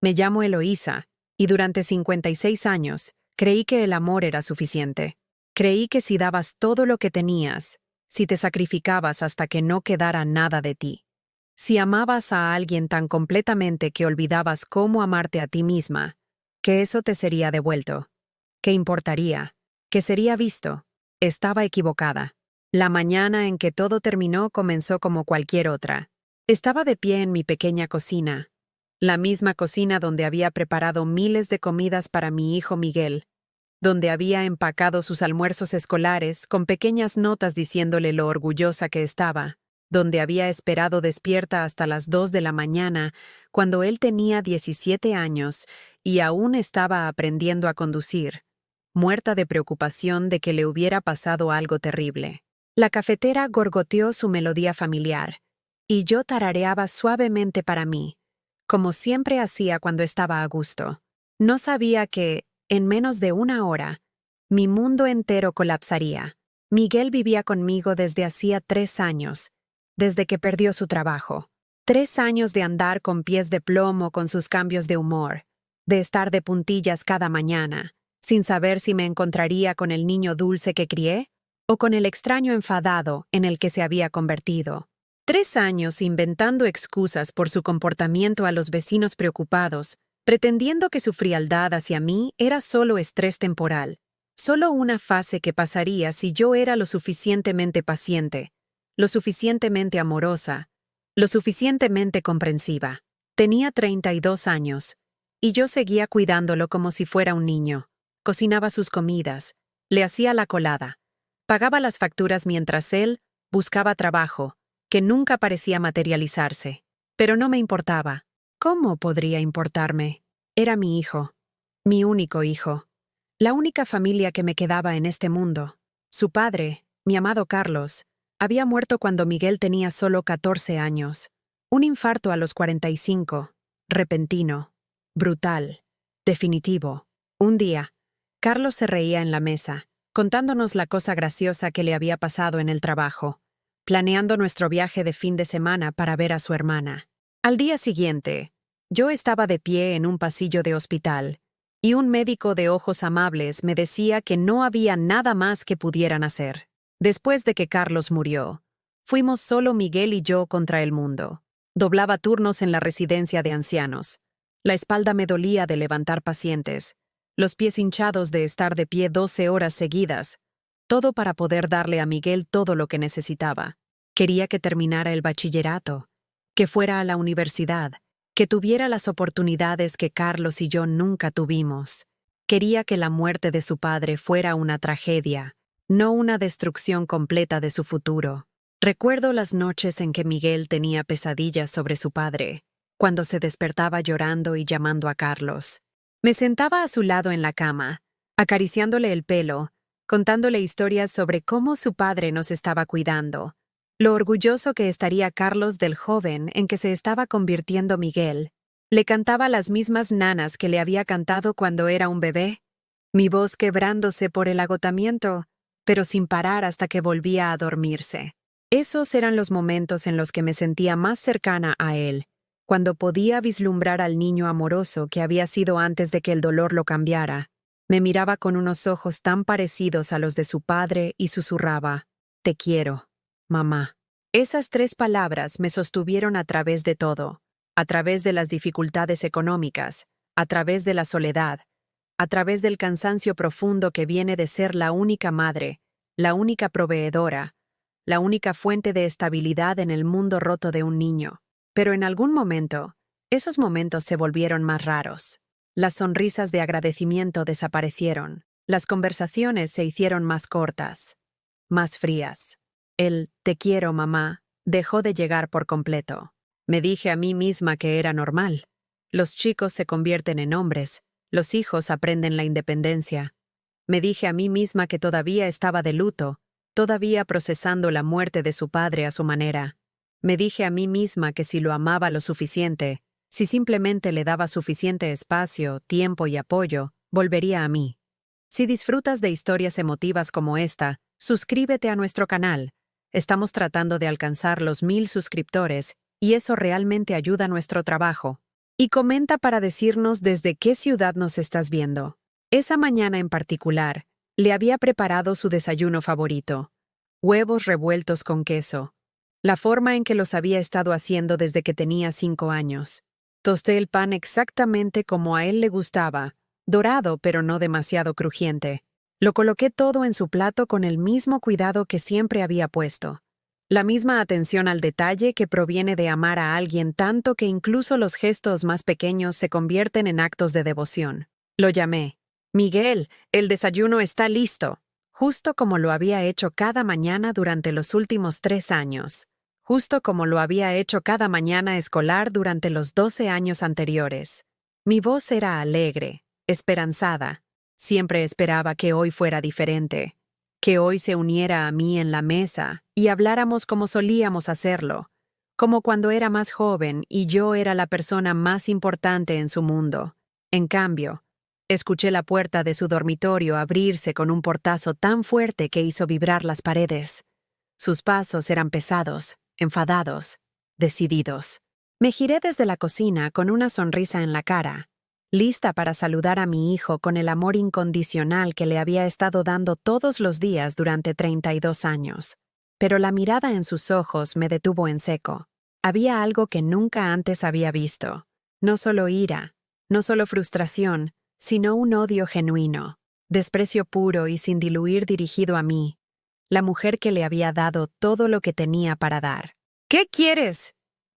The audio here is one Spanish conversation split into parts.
Me llamo Eloísa, y durante 56 años creí que el amor era suficiente. Creí que si dabas todo lo que tenías, si te sacrificabas hasta que no quedara nada de ti, si amabas a alguien tan completamente que olvidabas cómo amarte a ti misma, que eso te sería devuelto, que importaría, que sería visto. Estaba equivocada. La mañana en que todo terminó comenzó como cualquier otra. Estaba de pie en mi pequeña cocina, la misma cocina donde había preparado miles de comidas para mi hijo Miguel, donde había empacado sus almuerzos escolares con pequeñas notas diciéndole lo orgullosa que estaba, donde había esperado despierta hasta las 2 de la mañana cuando él tenía 17 años y aún estaba aprendiendo a conducir, muerta de preocupación de que le hubiera pasado algo terrible. La cafetera gorgoteó su melodía familiar, y yo tarareaba suavemente para mí, como siempre hacía cuando estaba a gusto. No sabía que, en menos de una hora, mi mundo entero colapsaría. Miguel vivía conmigo desde hacía 3 años, desde que perdió su trabajo. 3 años de andar con pies de plomo con sus cambios de humor, de estar de puntillas cada mañana, sin saber si me encontraría con el niño dulce que crié o con el extraño enfadado en el que se había convertido. 3 años inventando excusas por su comportamiento a los vecinos preocupados, pretendiendo que su frialdad hacia mí era solo estrés temporal, solo una fase que pasaría si yo era lo suficientemente paciente, lo suficientemente amorosa, lo suficientemente comprensiva. Tenía 32 años, y yo seguía cuidándolo como si fuera un niño. Cocinaba sus comidas, le hacía la colada, pagaba las facturas mientras él buscaba trabajo, que nunca parecía materializarse. Pero no me importaba. ¿Cómo podría importarme? Era mi hijo, mi único hijo, la única familia que me quedaba en este mundo. Su padre, mi amado Carlos, había muerto cuando Miguel tenía solo 14 años. Un infarto a los 45, repentino, brutal, definitivo. Un día, Carlos se reía en la mesa, contándonos la cosa graciosa que le había pasado en el trabajo, planeando nuestro viaje de fin de semana para ver a su hermana. Al día siguiente, yo estaba de pie en un pasillo de hospital, y un médico de ojos amables me decía que no había nada más que pudieran hacer. Después de que Carlos murió, fuimos solo Miguel y yo contra el mundo. Doblaba turnos en la residencia de ancianos. La espalda me dolía de levantar pacientes, los pies hinchados de estar de pie 12 horas seguidas, todo para poder darle a Miguel todo lo que necesitaba. Quería que terminara el bachillerato, que fuera a la universidad, que tuviera las oportunidades que Carlos y yo nunca tuvimos. Quería que la muerte de su padre fuera una tragedia, no una destrucción completa de su futuro. Recuerdo las noches en que Miguel tenía pesadillas sobre su padre, cuando se despertaba llorando y llamando a Carlos. Me sentaba a su lado en la cama, acariciándole el pelo, contándole historias sobre cómo su padre nos estaba cuidando, lo orgulloso que estaría Carlos del joven en que se estaba convirtiendo Miguel. Le cantaba las mismas nanas que le había cantado cuando era un bebé, mi voz quebrándose por el agotamiento, pero sin parar hasta que volvía a dormirse. Esos eran los momentos en los que me sentía más cercana a él, cuando podía vislumbrar al niño amoroso que había sido antes de que el dolor lo cambiara. Me miraba con unos ojos tan parecidos a los de su padre y susurraba: «Te quiero, mamá». Esas 3 palabras me sostuvieron a través de todo, a través de las dificultades económicas, a través de la soledad, a través del cansancio profundo que viene de ser la única madre, la única proveedora, la única fuente de estabilidad en el mundo roto de un niño. Pero en algún momento, esos momentos se volvieron más raros. Las sonrisas de agradecimiento desaparecieron, las conversaciones se hicieron más cortas, más frías. El «te quiero, mamá» dejó de llegar por completo. Me dije a mí misma que era normal. Los chicos se convierten en hombres, los hijos aprenden la independencia. Me dije a mí misma que todavía estaba de luto, todavía procesando la muerte de su padre a su manera. Me dije a mí misma que si lo amaba lo suficiente, si simplemente le daba suficiente espacio, tiempo y apoyo, volvería a mí. Si disfrutas de historias emotivas como esta, suscríbete a nuestro canal. Estamos tratando de alcanzar los 1000 suscriptores, y eso realmente ayuda a nuestro trabajo. Y comenta para decirnos desde qué ciudad nos estás viendo. Esa mañana en particular, le había preparado su desayuno favorito: huevos revueltos con queso, la forma en que los había estado haciendo desde que tenía 5 años. Tosté el pan exactamente como a él le gustaba, dorado pero no demasiado crujiente. Lo coloqué todo en su plato con el mismo cuidado que siempre había puesto. La misma atención al detalle que proviene de amar a alguien tanto que incluso los gestos más pequeños se convierten en actos de devoción. Lo llamé: Miguel, el desayuno está listo, justo como lo había hecho cada mañana durante los últimos 3 años, justo como lo había hecho cada mañana escolar durante los 12 años anteriores. Mi voz era alegre, esperanzada. Siempre esperaba que hoy fuera diferente, que hoy se uniera a mí en la mesa y habláramos como solíamos hacerlo, como cuando era más joven y yo era la persona más importante en su mundo. En cambio, escuché la puerta de su dormitorio abrirse con un portazo tan fuerte que hizo vibrar las paredes. Sus pasos eran pesados, enfadados, decididos. Me giré desde la cocina con una sonrisa en la cara, lista para saludar a mi hijo con el amor incondicional que le había estado dando todos los días durante 32 años. Pero la mirada en sus ojos me detuvo en seco. Había algo que nunca antes había visto. No solo ira, no solo frustración, sino un odio genuino, desprecio puro y sin diluir dirigido a mí, la mujer que le había dado todo lo que tenía para dar. ¿Qué quieres?,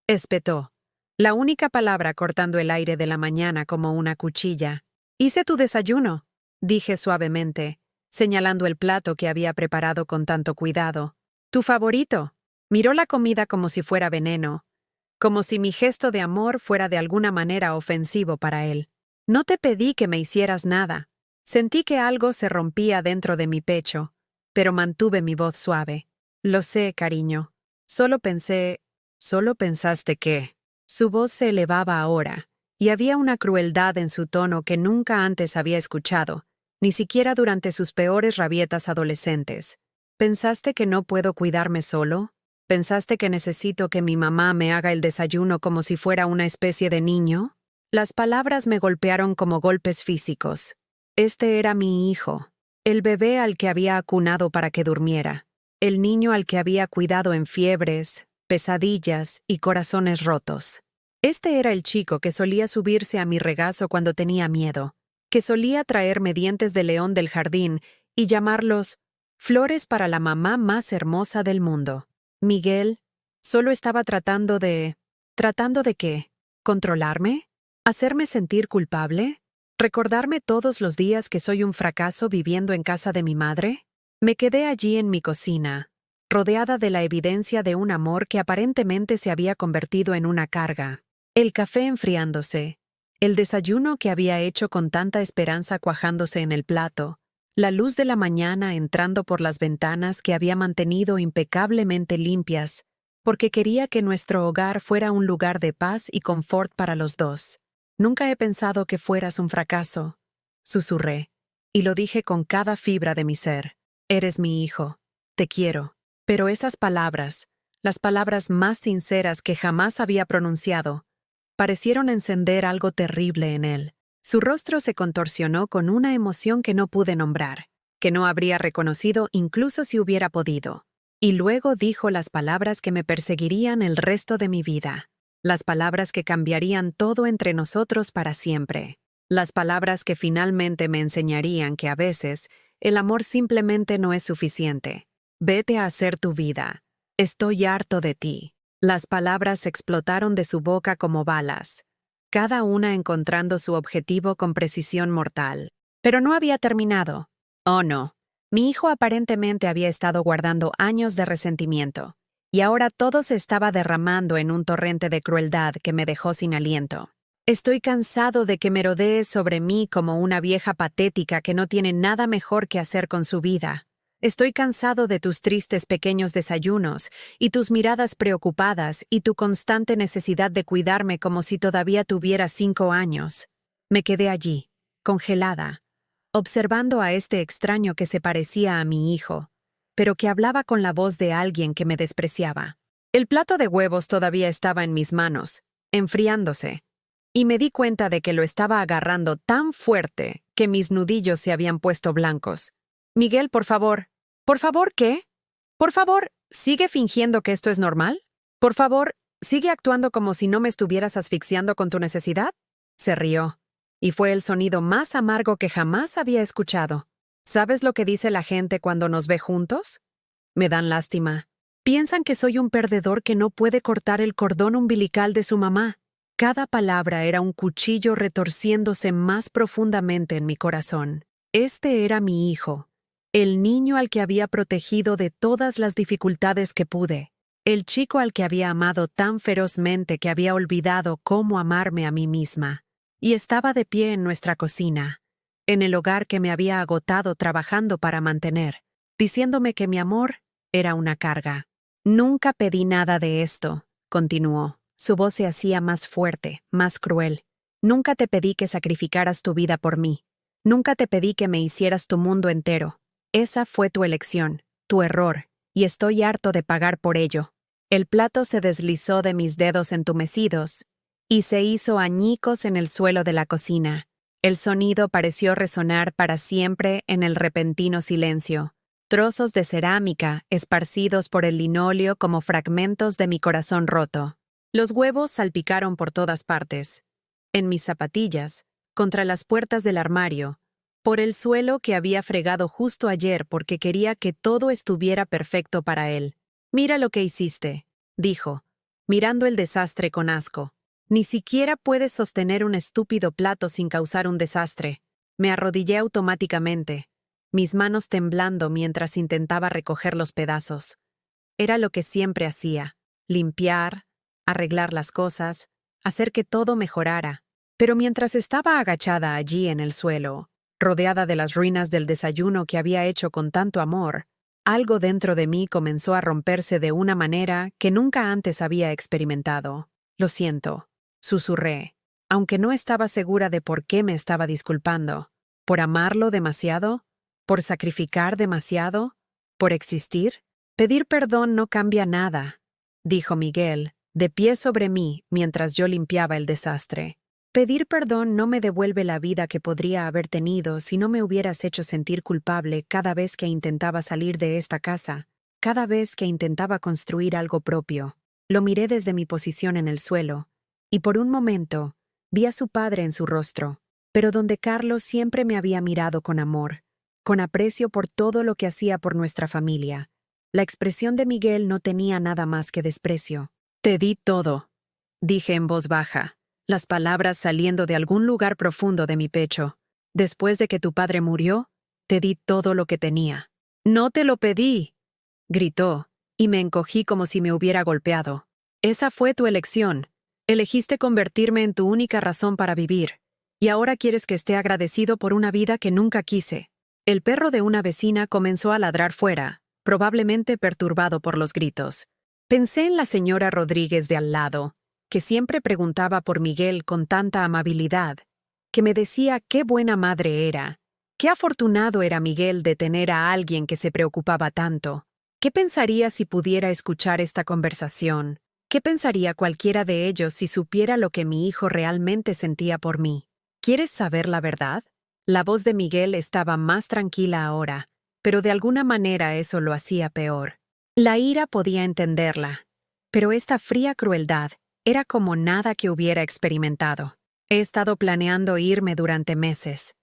espetó, la única palabra cortando el aire de la mañana como una cuchilla. Hice tu desayuno, dije suavemente, señalando el plato que había preparado con tanto cuidado. Tu favorito. Miró la comida como si fuera veneno, como si mi gesto de amor fuera de alguna manera ofensivo para él. No te pedí que me hicieras nada. Sentí que algo se rompía dentro de mi pecho, pero mantuve mi voz suave. Lo sé, cariño. ¿Solo pensaste que? Su voz se elevaba ahora, y había una crueldad en su tono que nunca antes había escuchado, ni siquiera durante sus peores rabietas adolescentes. ¿Pensaste que no puedo cuidarme solo? ¿Pensaste que necesito que mi mamá me haga el desayuno como si fuera una especie de niño? Las palabras me golpearon como golpes físicos. Este era mi hijo, el bebé al que había acunado para que durmiera, el niño al que había cuidado en fiebres, pesadillas y corazones rotos. Este era el chico que solía subirse a mi regazo cuando tenía miedo, que solía traerme dientes de león del jardín y llamarlos flores para la mamá más hermosa del mundo. Miguel solo estaba tratando de... ¿Tratando de qué? ¿Controlarme? ¿Hacerme sentir culpable? ¿Recordarme todos los días que soy un fracaso viviendo en casa de mi madre? Me quedé allí en mi cocina, rodeada de la evidencia de un amor que aparentemente se había convertido en una carga. El café enfriándose, el desayuno que había hecho con tanta esperanza cuajándose en el plato, la luz de la mañana entrando por las ventanas que había mantenido impecablemente limpias, porque quería que nuestro hogar fuera un lugar de paz y confort para los dos. Nunca he pensado que fueras un fracaso, susurré, y lo dije con cada fibra de mi ser. Eres mi hijo, te quiero. Pero esas palabras, las palabras más sinceras que jamás había pronunciado, parecieron encender algo terrible en él. Su rostro se contorsionó con una emoción que no pude nombrar, que no habría reconocido incluso si hubiera podido. Y luego dijo las palabras que me perseguirían el resto de mi vida, las palabras que cambiarían todo entre nosotros para siempre, las palabras que finalmente me enseñarían que a veces el amor simplemente no es suficiente. Vete a hacer tu vida. Estoy harto de ti. Las palabras explotaron de su boca como balas, cada una encontrando su objetivo con precisión mortal. Pero no había terminado. Oh no. Mi hijo aparentemente había estado guardando años de resentimiento, y ahora todo se estaba derramando en un torrente de crueldad que me dejó sin aliento. Estoy cansado de que merodees sobre mí como una vieja patética que no tiene nada mejor que hacer con su vida. Estoy cansado de tus tristes pequeños desayunos, y tus miradas preocupadas, y tu constante necesidad de cuidarme como si todavía tuviera 5 años. Me quedé allí, congelada, observando a este extraño que se parecía a mi hijo, pero que hablaba con la voz de alguien que me despreciaba. El plato de huevos todavía estaba en mis manos, enfriándose, y me di cuenta de que lo estaba agarrando tan fuerte que mis nudillos se habían puesto blancos. Miguel, por favor. ¿Por favor qué? Por favor, ¿sigue fingiendo que esto es normal? Por favor, ¿sigue actuando como si no me estuvieras asfixiando con tu necesidad? Se rió, y fue el sonido más amargo que jamás había escuchado. ¿Sabes lo que dice la gente cuando nos ve juntos? Me dan lástima. Piensan que soy un perdedor que no puede cortar el cordón umbilical de su mamá. Cada palabra era un cuchillo retorciéndose más profundamente en mi corazón. Este era mi hijo, el niño al que había protegido de todas las dificultades que pude, el chico al que había amado tan ferozmente que había olvidado cómo amarme a mí misma. Y estaba de pie en nuestra cocina, en el hogar que me había agotado trabajando para mantener, diciéndome que mi amor era una carga. Nunca pedí nada de esto, continuó. Su voz se hacía más fuerte, más cruel. Nunca te pedí que sacrificaras tu vida por mí. Nunca te pedí que me hicieras tu mundo entero. Esa fue tu elección, tu error, y estoy harto de pagar por ello. El plato se deslizó de mis dedos entumecidos y se hizo añicos en el suelo de la cocina. El sonido pareció resonar para siempre en el repentino silencio. Trozos de cerámica esparcidos por el linóleo como fragmentos de mi corazón roto. Los huevos salpicaron por todas partes. En mis zapatillas, contra las puertas del armario, por el suelo que había fregado justo ayer porque quería que todo estuviera perfecto para él. «Mira lo que hiciste», dijo, mirando el desastre con asco. «Ni siquiera puedes sostener un estúpido plato sin causar un desastre». Me arrodillé automáticamente, mis manos temblando mientras intentaba recoger los pedazos. Era lo que siempre hacía: limpiar, arreglar las cosas, hacer que todo mejorara. Pero mientras estaba agachada allí en el suelo, rodeada de las ruinas del desayuno que había hecho con tanto amor, algo dentro de mí comenzó a romperse de una manera que nunca antes había experimentado. «Lo siento», susurré, aunque no estaba segura de por qué me estaba disculpando. ¿Por amarlo demasiado? ¿Por sacrificar demasiado? ¿Por existir? Pedir perdón no cambia nada, dijo Miguel, de pie sobre mí mientras yo limpiaba el desastre. Pedir perdón no me devuelve la vida que podría haber tenido si no me hubieras hecho sentir culpable cada vez que intentaba salir de esta casa, cada vez que intentaba construir algo propio. Lo miré desde mi posición en el suelo, y por un momento vi a su padre en su rostro, pero donde Carlos siempre me había mirado con amor, con aprecio por todo lo que hacía por nuestra familia. La expresión de Miguel no tenía nada más que desprecio. «Te di todo», dije en voz baja, las palabras saliendo de algún lugar profundo de mi pecho. «Después de que tu padre murió, te di todo lo que tenía». «No te lo pedí», gritó, y me encogí como si me hubiera golpeado. «Esa fue tu elección. Elegiste convertirme en tu única razón para vivir, y ahora quieres que esté agradecido por una vida que nunca quise». El perro de una vecina comenzó a ladrar fuera, probablemente perturbado por los gritos. Pensé en la señora Rodríguez de al lado, que siempre preguntaba por Miguel con tanta amabilidad, que me decía qué buena madre era, qué afortunado era Miguel de tener a alguien que se preocupaba tanto. ¿Qué pensaría si pudiera escuchar esta conversación? ¿Qué pensaría cualquiera de ellos si supiera lo que mi hijo realmente sentía por mí? ¿Quieres saber la verdad? La voz de Miguel estaba más tranquila ahora, pero de alguna manera eso lo hacía peor. La ira podía entenderla, pero esta fría crueldad era como nada que hubiera experimentado. He estado planeando irme durante meses.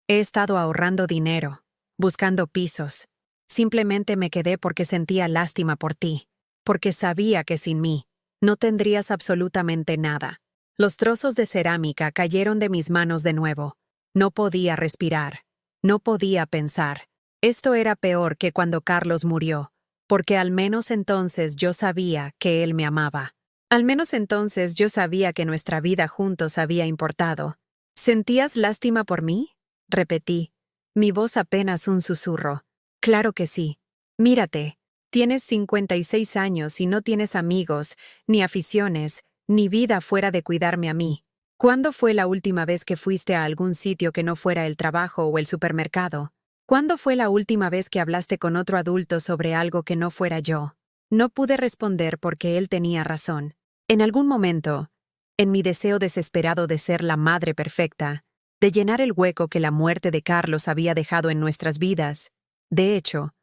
He estado ahorrando dinero, buscando pisos. Simplemente me quedé porque sentía lástima por ti, porque sabía que sin mí no tendrías absolutamente nada. Los trozos de cerámica cayeron de mis manos de nuevo. No podía respirar. No podía pensar. Esto era peor que cuando Carlos murió, porque al menos entonces yo sabía que él me amaba. Al menos entonces yo sabía que nuestra vida juntos había importado. ¿Sentías lástima por mí?, repetí, mi voz apenas un susurro. Claro que sí. Mírate, tienes 56 años y no tienes amigos, ni aficiones, ni vida fuera de cuidarme a mí. ¿Cuándo fue la última vez que fuiste a algún sitio que no fuera el trabajo o el supermercado? ¿Cuándo fue la última vez que hablaste con otro adulto sobre algo que no fuera yo? No pude responder porque él tenía razón. En algún momento, En mi deseo desesperado de ser la madre perfecta, de llenar el hueco que la muerte de Carlos había dejado en nuestras vidas, de hecho,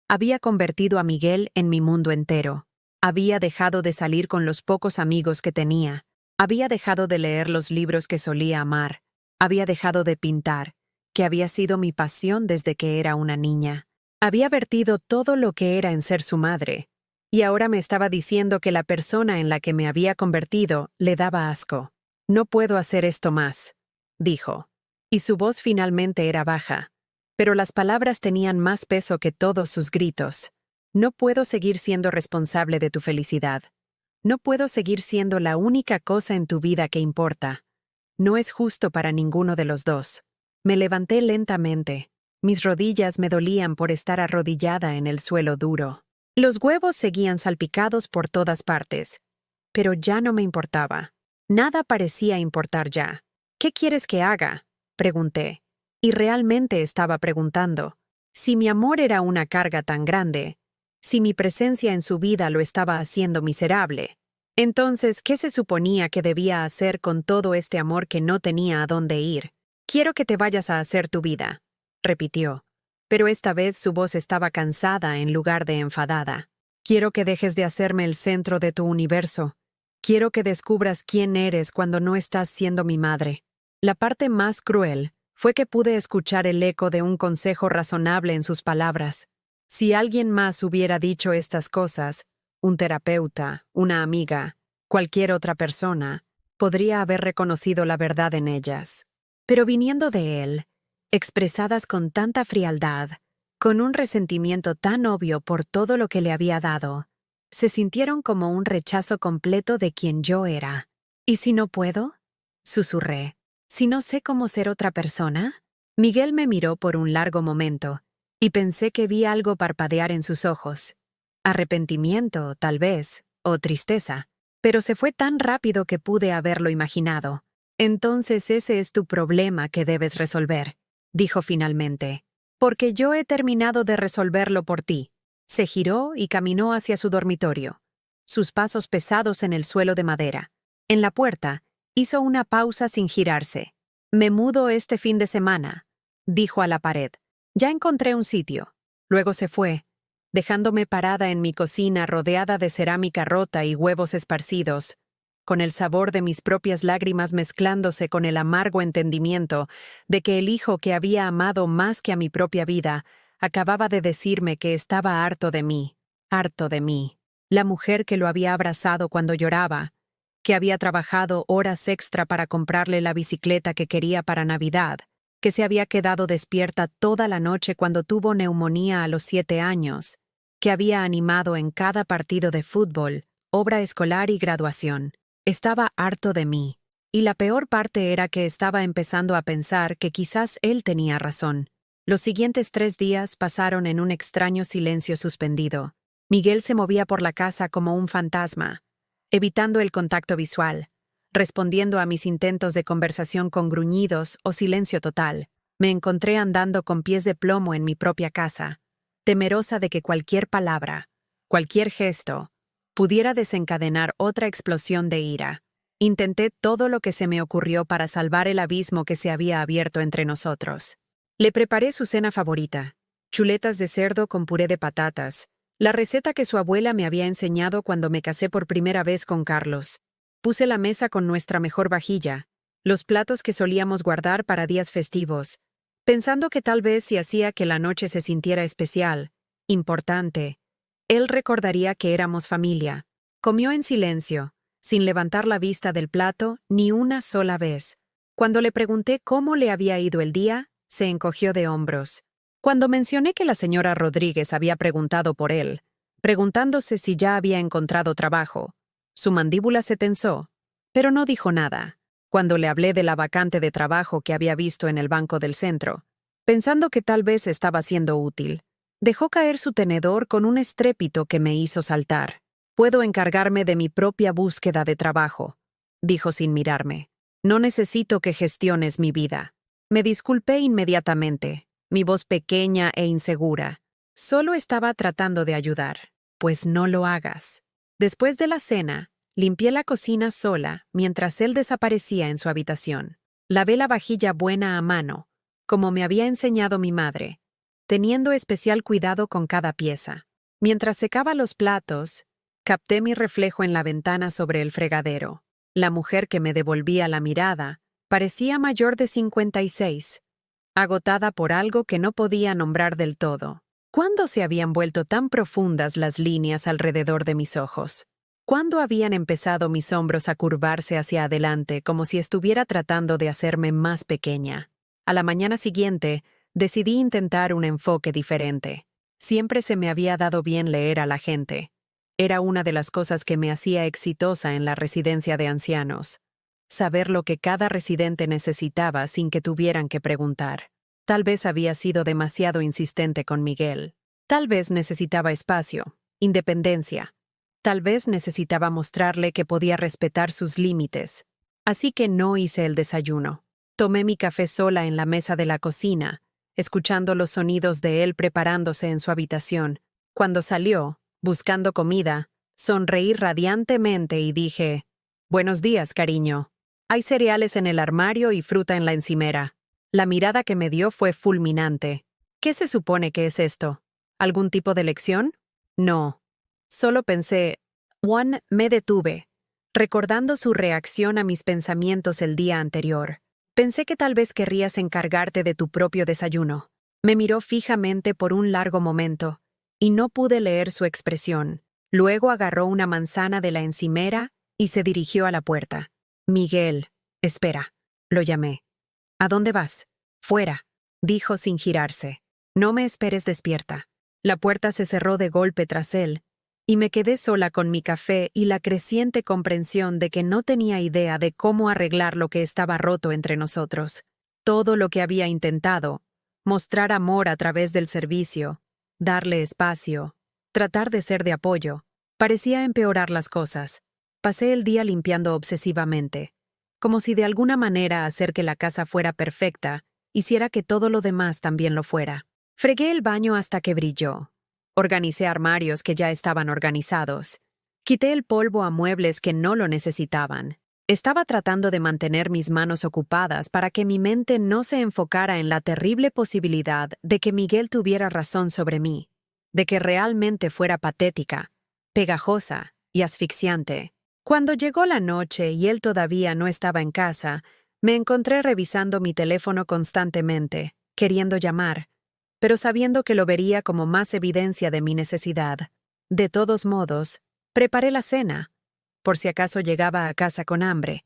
había convertido a Miguel en mi mundo entero. Había dejado de salir con los pocos amigos que tenía. Había dejado de leer los libros que solía amar. Había dejado de pintar, que había sido mi pasión desde que era una niña. Había vertido todo lo que era en ser su madre. Y ahora me estaba diciendo que la persona en la que me había convertido le daba asco. No puedo hacer esto más, dijo. Y su voz finalmente era baja. Pero las palabras tenían más peso que todos sus gritos. No puedo seguir siendo responsable de tu felicidad. No puedo seguir siendo la única cosa en tu vida que importa. No es justo para ninguno de los dos. Me levanté lentamente. Mis rodillas me dolían por estar arrodillada en el suelo duro. Los huevos seguían salpicados por todas partes. Pero ya no me importaba. Nada parecía importar ya. ¿Qué quieres que haga?, pregunté. Y realmente estaba preguntando. Si mi amor era una carga tan grande, si mi presencia en su vida lo estaba haciendo miserable, entonces, ¿qué se suponía que debía hacer con todo este amor que no tenía a dónde ir? Quiero que te vayas a hacer tu vida, repitió. Pero esta vez su voz estaba cansada en lugar de enfadada. Quiero que dejes de hacerme el centro de tu universo. Quiero que descubras quién eres cuando no estás siendo mi madre. La parte más cruel fue que pude escuchar el eco de un consejo razonable en sus palabras. Si alguien más hubiera dicho estas cosas, un terapeuta, una amiga, cualquier otra persona, podría haber reconocido la verdad en ellas. Pero viniendo de él, expresadas con tanta frialdad, con un resentimiento tan obvio por todo lo que le había dado, se sintieron como un rechazo completo de quien yo era. ¿Y si no puedo?, susurré. ¿Si no sé cómo ser otra persona? Miguel me miró por un largo momento, y pensé que vi algo parpadear en sus ojos. Arrepentimiento, tal vez, o tristeza, pero se fue tan rápido que pude haberlo imaginado. Entonces ese es tu problema que debes resolver, dijo finalmente. Porque yo he terminado de resolverlo por ti. Se giró y caminó hacia su dormitorio, sus pasos pesados en el suelo de madera. En la puerta, hizo una pausa sin girarse. Me mudo este fin de semana, dijo a la pared. Ya encontré un sitio. Luego se fue, dejándome parada en mi cocina rodeada de cerámica rota y huevos esparcidos, con el sabor de mis propias lágrimas mezclándose con el amargo entendimiento de que el hijo que había amado más que a mi propia vida acababa de decirme que estaba harto de mí, la mujer que lo había abrazado cuando lloraba, que había trabajado horas extra para comprarle la bicicleta que quería para Navidad, que se había quedado despierta toda la noche cuando tuvo neumonía a los 7 años, que había animado en cada partido de fútbol, obra escolar y graduación. Estaba harto de mí, y la peor parte era que estaba empezando a pensar que quizás él tenía razón. Los siguientes 3 días pasaron en un extraño silencio suspendido. Miguel se movía por la casa como un fantasma, evitando el contacto visual, respondiendo a mis intentos de conversación con gruñidos o silencio total. Me encontré andando con pies de plomo en mi propia casa, temerosa de que cualquier palabra, cualquier gesto, pudiera desencadenar otra explosión de ira. Intenté todo lo que se me ocurrió para salvar el abismo que se había abierto entre nosotros. Le preparé su cena favorita, chuletas de cerdo con puré de patatas, la receta que su abuela me había enseñado cuando me casé por primera vez con Carlos. Puse la mesa con nuestra mejor vajilla, los platos que solíamos guardar para días festivos, pensando que tal vez si hacía que la noche se sintiera especial, importante, él recordaría que éramos familia. Comió en silencio, sin levantar la vista del plato ni una sola vez. Cuando le pregunté cómo le había ido el día, se encogió de hombros. Cuando mencioné que la señora Rodríguez había preguntado por él, preguntándose si ya había encontrado trabajo, su mandíbula se tensó, pero no dijo nada. Cuando le hablé de la vacante de trabajo que había visto en el banco del centro, pensando que tal vez estaba siendo útil, dejó caer su tenedor con un estrépito que me hizo saltar. «Puedo encargarme de mi propia búsqueda de trabajo», dijo sin mirarme. «No necesito que gestiones mi vida». Me disculpé inmediatamente, mi voz pequeña e insegura. Solo estaba tratando de ayudar. «Pues no lo hagas». Después de la cena, Limpié la cocina sola mientras él desaparecía en su habitación. Lavé la vajilla buena a mano, como me había enseñado mi madre, teniendo especial cuidado con cada pieza. Mientras secaba los platos, capté mi reflejo en la ventana sobre el fregadero. La mujer que me devolvía la mirada parecía mayor de 56, agotada por algo que no podía nombrar del todo. ¿Cuándo se habían vuelto tan profundas las líneas alrededor de mis ojos? ¿Cuándo habían empezado mis hombros a curvarse hacia adelante como si estuviera tratando de hacerme más pequeña? A la mañana siguiente, decidí intentar un enfoque diferente. Siempre se me había dado bien leer a la gente. Era una de las cosas que me hacía exitosa en la residencia de ancianos. Saber lo que cada residente necesitaba sin que tuvieran que preguntar. Tal vez había sido demasiado insistente con Miguel. Tal vez necesitaba espacio, independencia. Tal vez necesitaba mostrarle que podía respetar sus límites. Así que no hice el desayuno. Tomé mi café sola en la mesa de la cocina, escuchando los sonidos de él preparándose en su habitación. Cuando salió, buscando comida, sonreí radiantemente y dije: «Buenos días, cariño. Hay cereales en el armario y fruta en la encimera». La mirada que me dio fue fulminante. ¿Qué se supone que es esto? ¿Algún tipo de lección? No. Solo pensé, me detuve, recordando su reacción a mis pensamientos el día anterior. Pensé que tal vez querrías encargarte de tu propio desayuno. Me miró fijamente por un largo momento, y no pude leer su expresión. Luego agarró una manzana de la encimera y se dirigió a la puerta. «Miguel, espera», lo llamé. «¿A dónde vas?» «Fuera», dijo sin girarse. «No me esperes despierta». La puerta se cerró de golpe tras él, y me quedé sola con mi café y la creciente comprensión de que no tenía idea de cómo arreglar lo que estaba roto entre nosotros. Todo lo que había intentado, mostrar amor a través del servicio, darle espacio, tratar de ser de apoyo, parecía empeorar las cosas. Pasé el día limpiando obsesivamente, como si de alguna manera hacer que la casa fuera perfecta hiciera que todo lo demás también lo fuera. Fregué el baño hasta que brilló. Organicé armarios que ya estaban organizados. Quité el polvo a muebles que no lo necesitaban. Estaba tratando de mantener mis manos ocupadas para que mi mente no se enfocara en la terrible posibilidad de que Miguel tuviera razón sobre mí, de que realmente fuera patética, pegajosa y asfixiante. Cuando llegó la noche y él todavía no estaba en casa, me encontré revisando mi teléfono constantemente, queriendo llamar, pero sabiendo que lo vería como más evidencia de mi necesidad. De todos modos, preparé la cena, por si acaso llegaba a casa con hambre,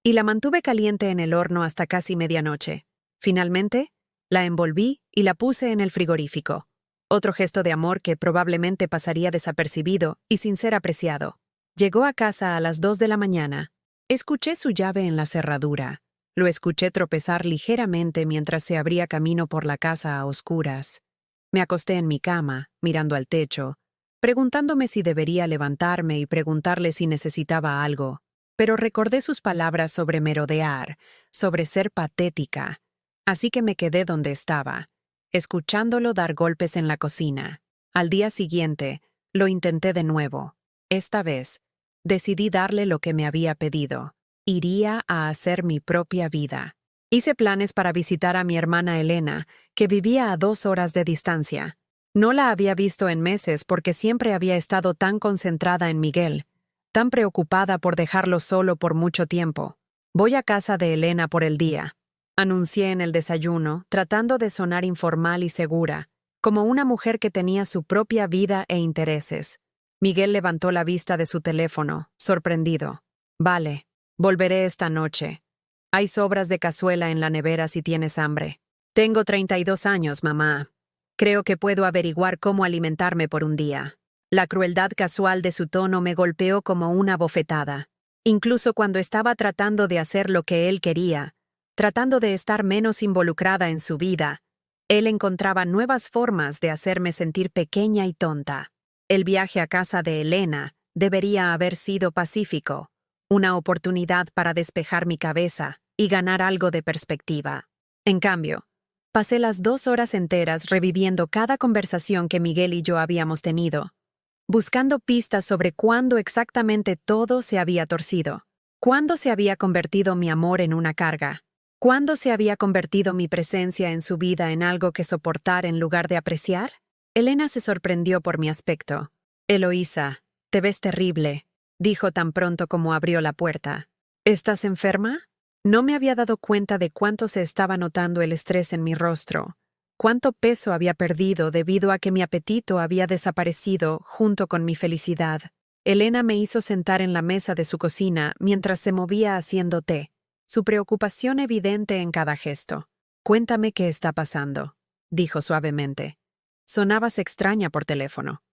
y la mantuve caliente en el horno hasta casi medianoche. Finalmente, la envolví y la puse en el frigorífico. Otro gesto de amor que probablemente pasaría desapercibido y sin ser apreciado. Llegó a casa a las 2 de la mañana. Escuché su llave en la cerradura. Lo escuché tropezar ligeramente mientras se abría camino por la casa a oscuras. Me acosté en mi cama, mirando al techo, preguntándome si debería levantarme y preguntarle si necesitaba algo. Pero recordé sus palabras sobre merodear, sobre ser patética. Así que me quedé donde estaba, escuchándolo dar golpes en la cocina. Al día siguiente, lo intenté de nuevo. Esta vez, decidí darle lo que me había pedido. Iría a hacer mi propia vida. Hice planes para visitar a mi hermana Elena, que vivía a 2 horas de distancia. No la había visto en meses porque siempre había estado tan concentrada en Miguel, tan preocupada por dejarlo solo por mucho tiempo. «Voy a casa de Elena por el día», anuncié en el desayuno, tratando de sonar informal y segura, como una mujer que tenía su propia vida e intereses. Miguel levantó la vista de su teléfono, sorprendido. «Vale. Volveré esta noche. Hay sobras de cazuela en la nevera si tienes hambre. Tengo 32 años, mamá. Creo que puedo averiguar cómo alimentarme por un día». La crueldad casual de su tono me golpeó como una bofetada. Incluso cuando estaba tratando de hacer lo que él quería, tratando de estar menos involucrada en su vida, él encontraba nuevas formas de hacerme sentir pequeña y tonta. El viaje a casa de Elena debería haber sido pacífico. Una oportunidad para despejar mi cabeza y ganar algo de perspectiva. En cambio, pasé las 2 horas enteras reviviendo cada conversación que Miguel y yo habíamos tenido. buscando pistas sobre cuándo exactamente todo se había torcido. ¿Cuándo se había convertido mi amor en una carga? ¿Cuándo se había convertido mi presencia en su vida en algo que soportar en lugar de apreciar? Elena se sorprendió por mi aspecto. «Eloísa, te ves terrible», dijo tan pronto como abrió la puerta. «¿Estás enferma?» No me había dado cuenta de cuánto se estaba notando el estrés en mi rostro, cuánto peso había perdido debido a que mi apetito había desaparecido junto con mi felicidad. Elena me hizo sentar en la mesa de su cocina mientras se movía haciendo té, su preocupación evidente en cada gesto. «Cuéntame qué está pasando», dijo suavemente. Sonabas extraña por teléfono.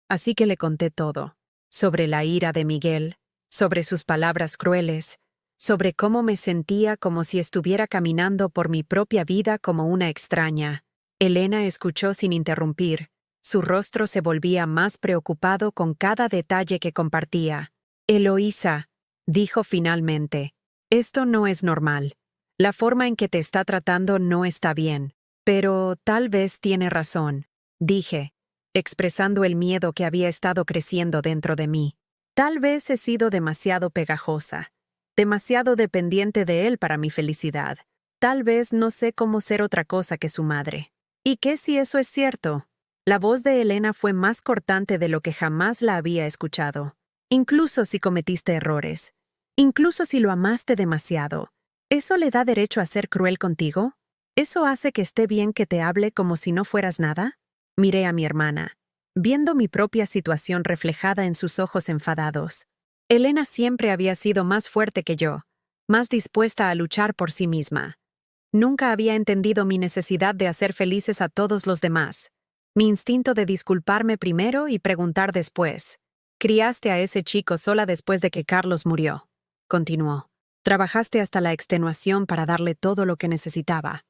Así que le conté todo, sobre la ira de Miguel, sobre sus palabras crueles, sobre cómo me sentía como si estuviera caminando por mi propia vida como una extraña. Elena escuchó sin interrumpir. Su rostro se volvía más preocupado con cada detalle que compartía. «Eloísa», dijo finalmente, «esto no es normal. La forma en que te está tratando no está bien. Pero tal vez tiene razón», dije, expresando el miedo que había estado creciendo dentro de mí. Tal vez he sido demasiado pegajosa, demasiado dependiente de él para mi felicidad. Tal vez no sé cómo ser otra cosa que su madre. ¿Y qué si eso es cierto? La voz de Elena fue más cortante de lo que jamás la había escuchado. Incluso si cometiste errores, incluso si lo amaste demasiado, ¿eso le da derecho a ser cruel contigo? ¿Eso hace que esté bien que te hable como si no fueras nada? Miré a mi hermana, viendo mi propia situación reflejada en sus ojos enfadados. Elena siempre había sido más fuerte que yo, más dispuesta a luchar por sí misma. Nunca había entendido mi necesidad de hacer felices a todos los demás, mi instinto de disculparme primero y preguntar después. «Criaste a ese chico sola después de que Carlos murió», continuó. «Trabajaste hasta la extenuación para darle todo lo que necesitaba.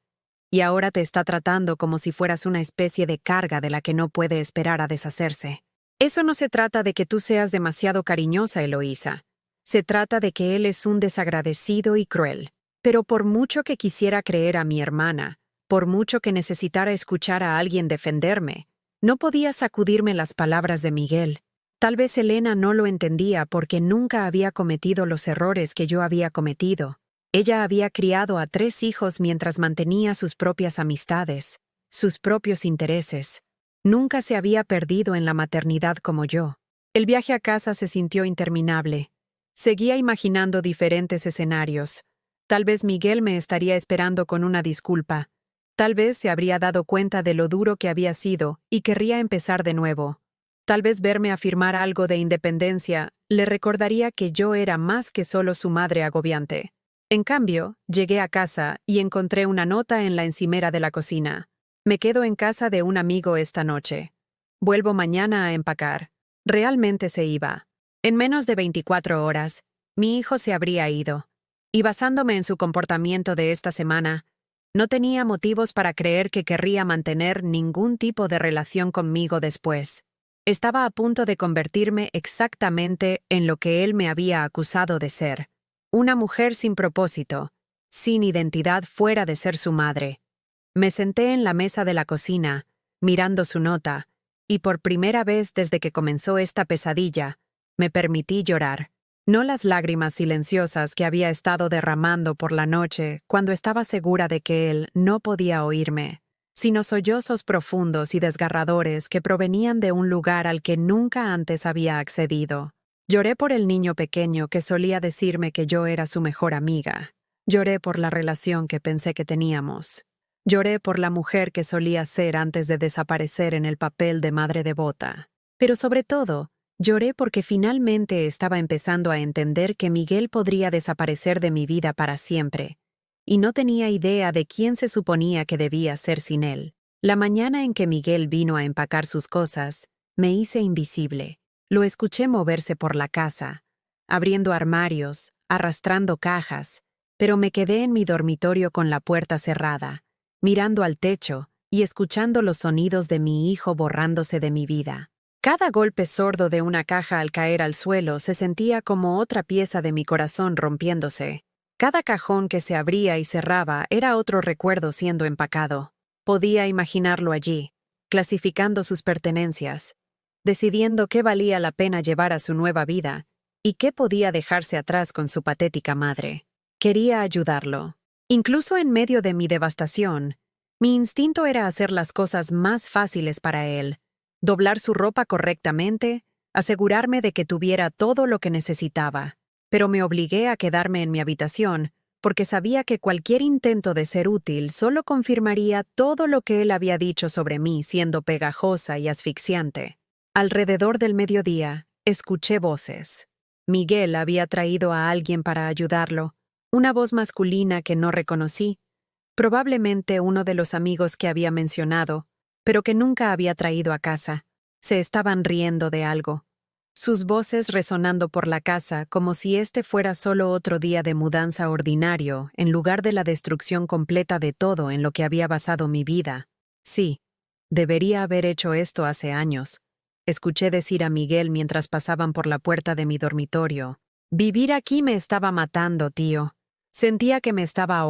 Y ahora te está tratando como si fueras una especie de carga de la que no puede esperar a deshacerse. Eso no se trata de que tú seas demasiado cariñosa, Eloísa. Se trata de que él es un desagradecido y cruel. Pero por mucho que quisiera creer a mi hermana, por mucho que necesitara escuchar a alguien defenderme, no podía sacudirme las palabras de Miguel. Tal vez Elena no lo entendía porque nunca había cometido los errores que yo había cometido. Ella había criado a 3 hijos mientras mantenía sus propias amistades, sus propios intereses. Nunca se había perdido en la maternidad como yo. El viaje a casa se sintió interminable. Seguía imaginando diferentes escenarios. Tal vez Miguel me estaría esperando con una disculpa. Tal vez se habría dado cuenta de lo duro que había sido y querría empezar de nuevo. Tal vez verme afirmar algo de independencia le recordaría que yo era más que solo su madre agobiante. En cambio, llegué a casa y encontré una nota en la encimera de la cocina. «Me quedo en casa de un amigo esta noche. Vuelvo mañana a empacar». Realmente se iba. En menos de 24 horas, mi hijo se habría ido. Y basándome en su comportamiento de esta semana, no tenía motivos para creer que querría mantener ningún tipo de relación conmigo después. Estaba a punto de convertirme exactamente en lo que él me había acusado de ser. Una mujer sin propósito, sin identidad fuera de ser su madre. Me senté en la mesa de la cocina, mirando su nota, y por primera vez desde que comenzó esta pesadilla, me permití llorar. No las lágrimas silenciosas que había estado derramando por la noche cuando estaba segura de que él no podía oírme, sino sollozos profundos y desgarradores que provenían de un lugar al que nunca antes había accedido. Lloré por el niño pequeño que solía decirme que yo era su mejor amiga. Lloré por la relación que pensé que teníamos. Lloré por la mujer que solía ser antes de desaparecer en el papel de madre devota. Pero sobre todo, lloré porque finalmente estaba empezando a entender que Miguel podría desaparecer de mi vida para siempre, y no tenía idea de quién se suponía que debía ser sin él. La mañana en que Miguel vino a empacar sus cosas, me hice invisible. Lo escuché moverse por la casa, abriendo armarios, arrastrando cajas, pero me quedé en mi dormitorio con la puerta cerrada, mirando al techo y escuchando los sonidos de mi hijo borrándose de mi vida. Cada golpe sordo de una caja al caer al suelo se sentía como otra pieza de mi corazón rompiéndose. Cada cajón que se abría y cerraba era otro recuerdo siendo empacado. Podía imaginarlo allí, clasificando sus pertenencias, decidiendo qué valía la pena llevar a su nueva vida y qué podía dejarse atrás con su patética madre. Quería ayudarlo. Incluso en medio de mi devastación, mi instinto era hacer las cosas más fáciles para él, doblar su ropa correctamente, asegurarme de que tuviera todo lo que necesitaba, pero me obligué a quedarme en mi habitación porque sabía que cualquier intento de ser útil solo confirmaría todo lo que él había dicho sobre mí siendo pegajosa y asfixiante. Alrededor del mediodía, escuché voces. Miguel había traído a alguien para ayudarlo, una voz masculina que no reconocí, probablemente uno de los amigos que había mencionado, pero que nunca había traído a casa. Se estaban riendo de algo. Sus voces resonando por la casa como si este fuera solo otro día de mudanza ordinario en lugar de la destrucción completa de todo en lo que había basado mi vida. Sí, debería haber hecho esto hace años. Escuché decir a Miguel mientras pasaban por la puerta de mi dormitorio. Vivir aquí me estaba matando, tío. Sentía que me estaba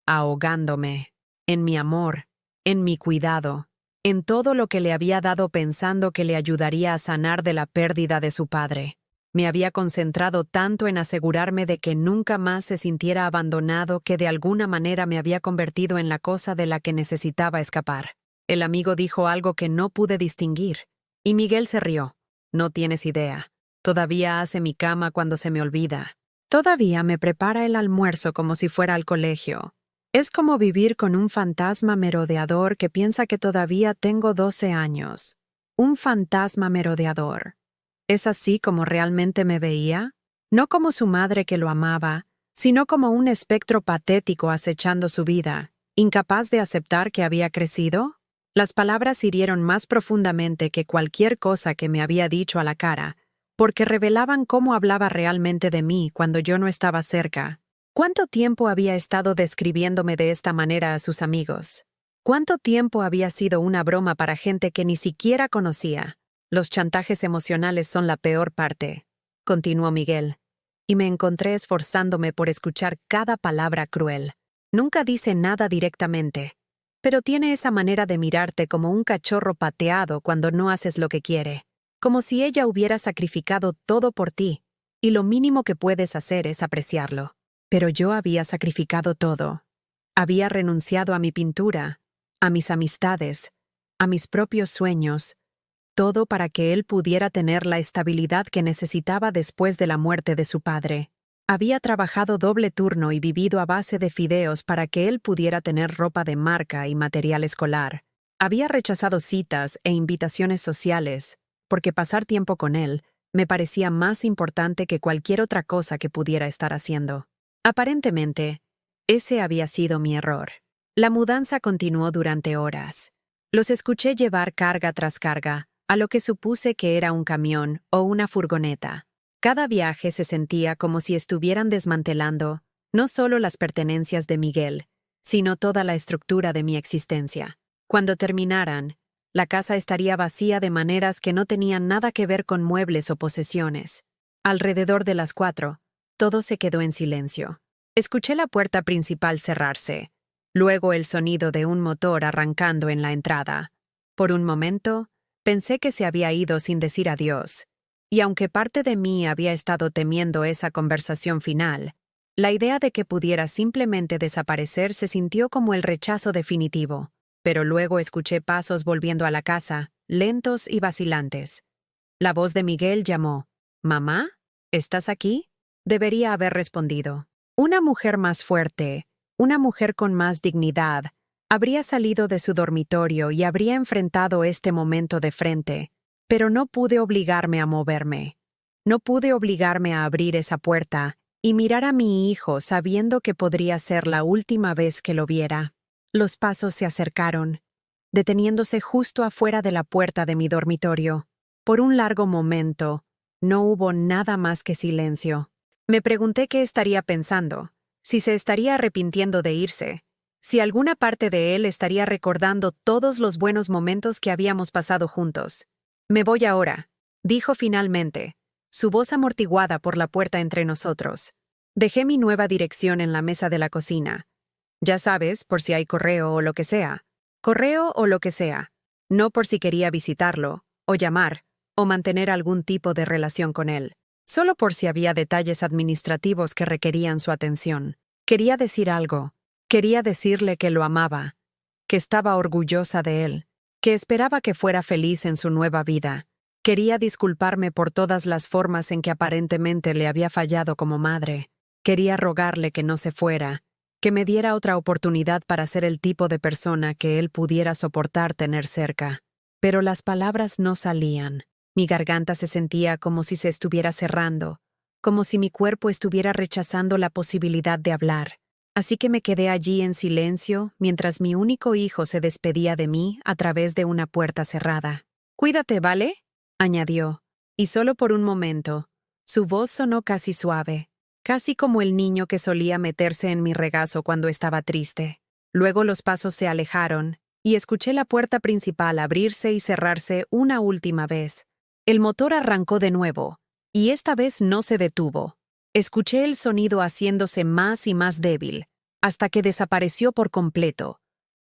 ahogándome, en mi amor, en mi cuidado, en todo lo que le había dado pensando que le ayudaría a sanar de la pérdida de su padre. Me había concentrado tanto en asegurarme de que nunca más se sintiera abandonado que de alguna manera me había convertido en la cosa de la que necesitaba escapar. El amigo dijo algo que no pude distinguir, y Miguel se rió. No tienes idea. Todavía hace mi cama cuando se me olvida. Todavía me prepara el almuerzo como si fuera al colegio. Es como vivir con un fantasma merodeador que piensa que todavía tengo 12 años. Un fantasma merodeador. ¿Es así como realmente me veía? No como su madre que lo amaba, sino como un espectro patético acechando su vida, incapaz de aceptar que había crecido. Las palabras hirieron más profundamente que cualquier cosa que me había dicho a la cara, porque revelaban cómo hablaba realmente de mí cuando yo no estaba cerca. ¿Cuánto tiempo había estado describiéndome de esta manera a sus amigos? ¿Cuánto tiempo había sido una broma para gente que ni siquiera conocía? Los chantajes emocionales son la peor parte, continuó Miguel, y me encontré esforzándome por escuchar cada palabra cruel. Nunca dice nada directamente, pero tiene esa manera de mirarte como un cachorro pateado cuando no haces lo que quiere, como si ella hubiera sacrificado todo por ti, y lo mínimo que puedes hacer es apreciarlo. Pero yo había sacrificado todo. Había renunciado a mi pintura, a mis amistades, a mis propios sueños, todo para que él pudiera tener la estabilidad que necesitaba después de la muerte de su padre. Había trabajado doble turno y vivido a base de fideos para que él pudiera tener ropa de marca y material escolar. Había rechazado citas e invitaciones sociales, porque pasar tiempo con él me parecía más importante que cualquier otra cosa que pudiera estar haciendo. Aparentemente, ese había sido mi error. La mudanza continuó durante horas. Los escuché llevar carga tras carga, a lo que supuse que era un camión o una furgoneta. Cada viaje se sentía como si estuvieran desmantelando no solo las pertenencias de Miguel, sino toda la estructura de mi existencia. Cuando terminaran, la casa estaría vacía de maneras que no tenían nada que ver con muebles o posesiones. Alrededor de las 4, todo se quedó en silencio. Escuché la puerta principal cerrarse, luego el sonido de un motor arrancando en la entrada. Por un momento, pensé que se había ido sin decir adiós, y aunque parte de mí había estado temiendo esa conversación final, la idea de que pudiera simplemente desaparecer se sintió como el rechazo definitivo. Pero luego escuché pasos volviendo a la casa, lentos y vacilantes. La voz de Miguel llamó. «¿Mamá? ¿Estás aquí?» Debería haber respondido. Una mujer más fuerte, una mujer con más dignidad, habría salido de su dormitorio y habría enfrentado este momento de frente, pero no pude obligarme a moverme. No pude obligarme a abrir esa puerta y mirar a mi hijo sabiendo que podría ser la última vez que lo viera. Los pasos se acercaron, deteniéndose justo afuera de la puerta de mi dormitorio. Por un largo momento, no hubo nada más que silencio. Me pregunté qué estaría pensando, si se estaría arrepintiendo de irse, si alguna parte de él estaría recordando todos los buenos momentos que habíamos pasado juntos. «Me voy ahora», dijo finalmente, su voz amortiguada por la puerta entre nosotros. Dejé mi nueva dirección en la mesa de la cocina. Ya sabes, por si hay correo o lo que sea. Correo o lo que sea. No por si quería visitarlo, o llamar, o mantener algún tipo de relación con él, solo por si había detalles administrativos que requerían su atención. Quería decir algo. Quería decirle que lo amaba, que estaba orgullosa de él, que esperaba que fuera feliz en su nueva vida. Quería disculparme por todas las formas en que aparentemente le había fallado como madre. Quería rogarle que no se fuera, que me diera otra oportunidad para ser el tipo de persona que él pudiera soportar tener cerca. Pero las palabras no salían. Mi garganta se sentía como si se estuviera cerrando, como si mi cuerpo estuviera rechazando la posibilidad de hablar. Así que me quedé allí en silencio mientras mi único hijo se despedía de mí a través de una puerta cerrada. «Cuídate, ¿vale?», añadió, y solo por un momento. Su voz sonó casi suave, casi como el niño que solía meterse en mi regazo cuando estaba triste. Luego los pasos se alejaron, y escuché la puerta principal abrirse y cerrarse una última vez. El motor arrancó de nuevo, y esta vez no se detuvo. Escuché el sonido haciéndose más y más débil, hasta que desapareció por completo,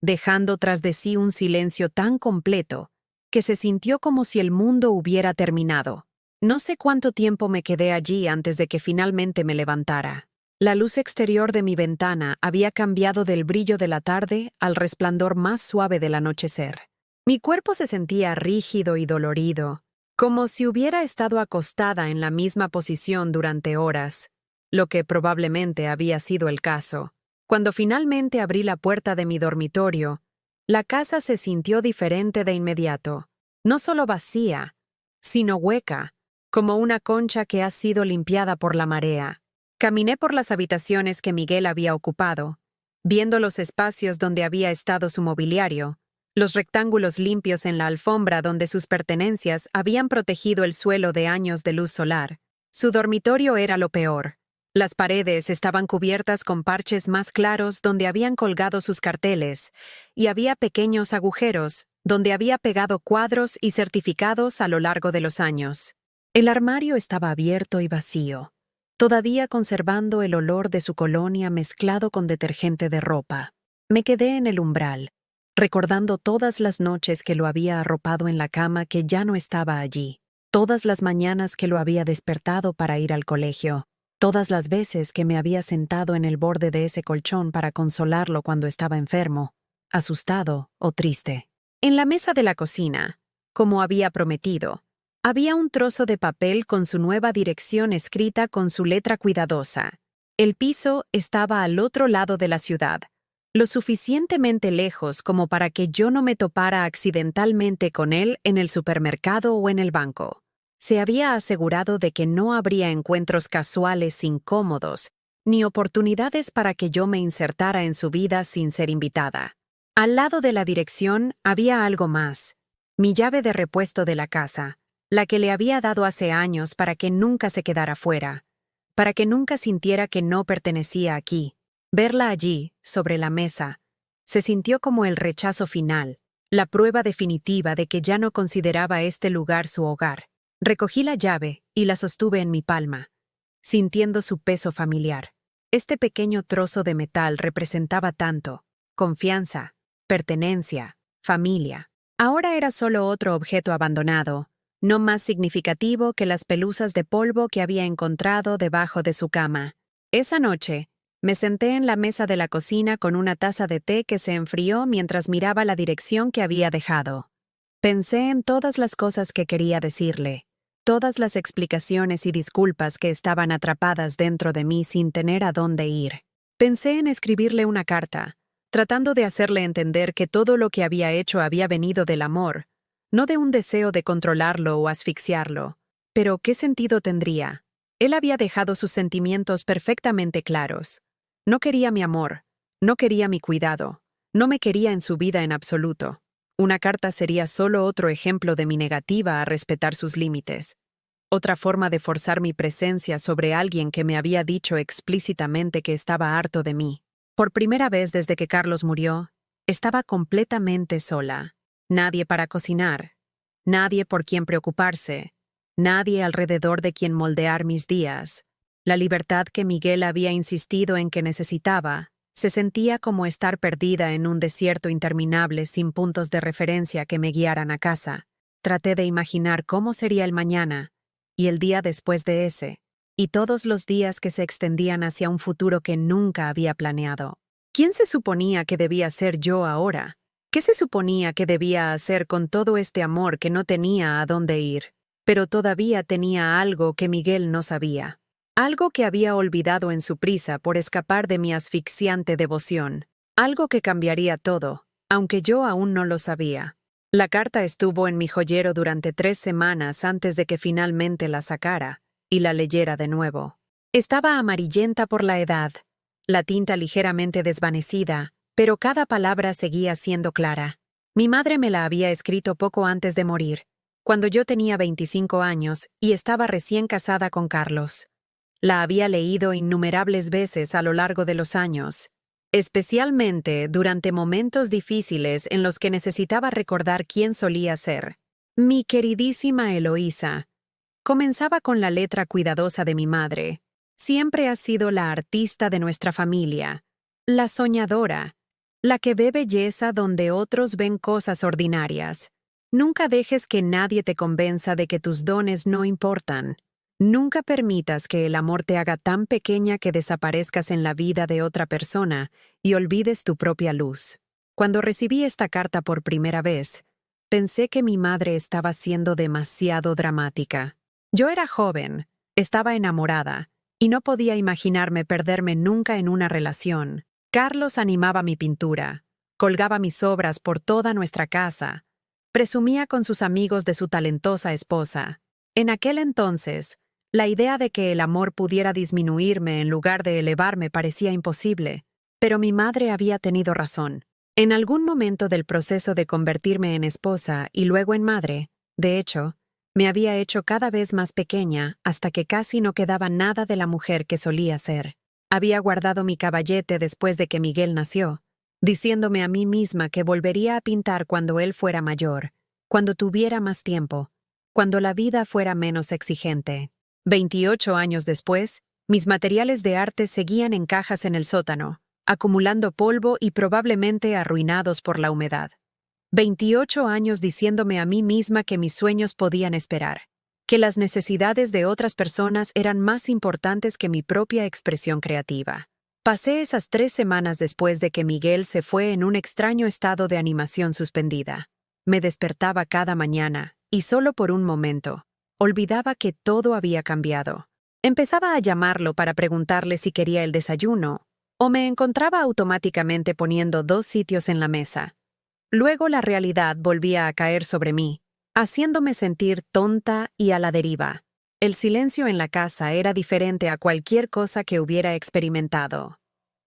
dejando tras de sí un silencio tan completo que se sintió como si el mundo hubiera terminado. No sé cuánto tiempo me quedé allí antes de que finalmente me levantara. La luz exterior de mi ventana había cambiado del brillo de la tarde al resplandor más suave del anochecer. Mi cuerpo se sentía rígido y dolorido, como si hubiera estado acostada en la misma posición durante horas, lo que probablemente había sido el caso. Cuando finalmente abrí la puerta de mi dormitorio, la casa se sintió diferente de inmediato. No solo vacía, sino hueca, como una concha que ha sido limpiada por la marea. Caminé por las habitaciones que Miguel había ocupado, viendo los espacios donde había estado su mobiliario, los rectángulos limpios en la alfombra donde sus pertenencias habían protegido el suelo de años de luz solar. Su dormitorio era lo peor. Las paredes estaban cubiertas con parches más claros donde habían colgado sus carteles, y había pequeños agujeros donde había pegado cuadros y certificados a lo largo de los años. El armario estaba abierto y vacío, todavía conservando el olor de su colonia mezclado con detergente de ropa. Me quedé en el umbral, recordando todas las noches que lo había arropado en la cama que ya no estaba allí, todas las mañanas que lo había despertado para ir al colegio, todas las veces que me había sentado en el borde de ese colchón para consolarlo cuando estaba enfermo, asustado o triste. En la mesa de la cocina, como había prometido, había un trozo de papel con su nueva dirección escrita con su letra cuidadosa. El piso estaba al otro lado de la ciudad, lo suficientemente lejos como para que yo no me topara accidentalmente con él en el supermercado o en el banco. Se había asegurado de que no habría encuentros casuales incómodos, ni oportunidades para que yo me insertara en su vida sin ser invitada. Al lado de la dirección había algo más: mi llave de repuesto de la casa, la que le había dado hace años para que nunca se quedara fuera, para que nunca sintiera que no pertenecía aquí. Verla allí, sobre la mesa, se sintió como el rechazo final, la prueba definitiva de que ya no consideraba este lugar su hogar. Recogí la llave y la sostuve en mi palma, sintiendo su peso familiar. Este pequeño trozo de metal representaba tanto: confianza, pertenencia, familia. Ahora era solo otro objeto abandonado, no más significativo que las pelusas de polvo que había encontrado debajo de su cama. Esa noche, me senté en la mesa de la cocina con una taza de té que se enfrió mientras miraba la dirección que había dejado. Pensé en todas las cosas que quería decirle, todas las explicaciones y disculpas que estaban atrapadas dentro de mí sin tener a dónde ir. Pensé en escribirle una carta, tratando de hacerle entender que todo lo que había hecho había venido del amor, no de un deseo de controlarlo o asfixiarlo. Pero ¿qué sentido tendría? Él había dejado sus sentimientos perfectamente claros. No quería mi amor, no quería mi cuidado, no me quería en su vida en absoluto. Una carta sería solo otro ejemplo de mi negativa a respetar sus límites. Otra forma de forzar mi presencia sobre alguien que me había dicho explícitamente que estaba harto de mí. Por primera vez desde que Carlos murió, estaba completamente sola. Nadie para cocinar, nadie por quien preocuparse, nadie alrededor de quien moldear mis días. La libertad que Miguel había insistido en que necesitaba se sentía como estar perdida en un desierto interminable sin puntos de referencia que me guiaran a casa. Traté de imaginar cómo sería el mañana, y el día después de ese, y todos los días que se extendían hacia un futuro que nunca había planeado. ¿Quién se suponía que debía ser yo ahora? ¿Qué se suponía que debía hacer con todo este amor que no tenía a dónde ir? Pero todavía tenía algo que Miguel no sabía. Algo que había olvidado en su prisa por escapar de mi asfixiante devoción. Algo que cambiaría todo, aunque yo aún no lo sabía. La carta estuvo en mi joyero durante 3 semanas antes de que finalmente la sacara y la leyera de nuevo. Estaba amarillenta por la edad, la tinta ligeramente desvanecida, pero cada palabra seguía siendo clara. Mi madre me la había escrito poco antes de morir, cuando yo tenía 25 años y estaba recién casada con Carlos. La había leído innumerables veces a lo largo de los años, especialmente durante momentos difíciles en los que necesitaba recordar quién solía ser. Mi queridísima Eloísa. Comenzaba con la letra cuidadosa de mi madre. Siempre has sido la artista de nuestra familia, la soñadora, la que ve belleza donde otros ven cosas ordinarias. Nunca dejes que nadie te convenza de que tus dones no importan. Nunca permitas que el amor te haga tan pequeña que desaparezcas en la vida de otra persona y olvides tu propia luz. Cuando recibí esta carta por primera vez, pensé que mi madre estaba siendo demasiado dramática. Yo era joven, estaba enamorada, y no podía imaginarme perderme nunca en una relación. Carlos animaba mi pintura, colgaba mis obras por toda nuestra casa, presumía con sus amigos de su talentosa esposa. En aquel entonces, la idea de que el amor pudiera disminuirme en lugar de elevarme parecía imposible, pero mi madre había tenido razón. En algún momento del proceso de convertirme en esposa y luego en madre, de hecho, me había hecho cada vez más pequeña hasta que casi no quedaba nada de la mujer que solía ser. Había guardado mi caballete después de que Miguel nació, diciéndome a mí misma que volvería a pintar cuando él fuera mayor, cuando tuviera más tiempo, cuando la vida fuera menos exigente. 28 años después, mis materiales de arte seguían en cajas en el sótano, acumulando polvo y probablemente arruinados por la humedad. 28 años diciéndome a mí misma que mis sueños podían esperar, que las necesidades de otras personas eran más importantes que mi propia expresión creativa. Pasé esas 3 semanas después de que Miguel se fue en un extraño estado de animación suspendida. Me despertaba cada mañana, y solo por un momento, olvidaba que todo había cambiado. Empezaba a llamarlo para preguntarle si quería el desayuno, o me encontraba automáticamente poniendo 2 sitios en la mesa. Luego la realidad volvía a caer sobre mí, haciéndome sentir tonta y a la deriva. El silencio en la casa era diferente a cualquier cosa que hubiera experimentado.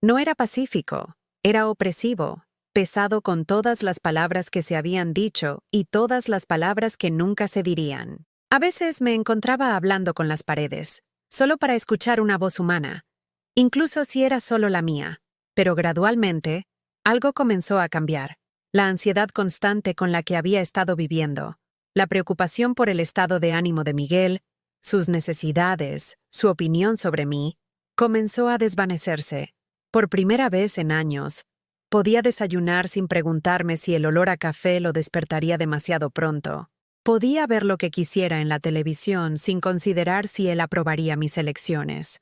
No era pacífico, era opresivo, pesado con todas las palabras que se habían dicho y todas las palabras que nunca se dirían. A veces me encontraba hablando con las paredes, solo para escuchar una voz humana, incluso si era solo la mía. Pero gradualmente, algo comenzó a cambiar. La ansiedad constante con la que había estado viviendo, la preocupación por el estado de ánimo de Miguel, sus necesidades, su opinión sobre mí, comenzó a desvanecerse. Por primera vez en años, podía desayunar sin preguntarme si el olor a café lo despertaría demasiado pronto. Podía ver lo que quisiera en la televisión sin considerar si él aprobaría mis elecciones.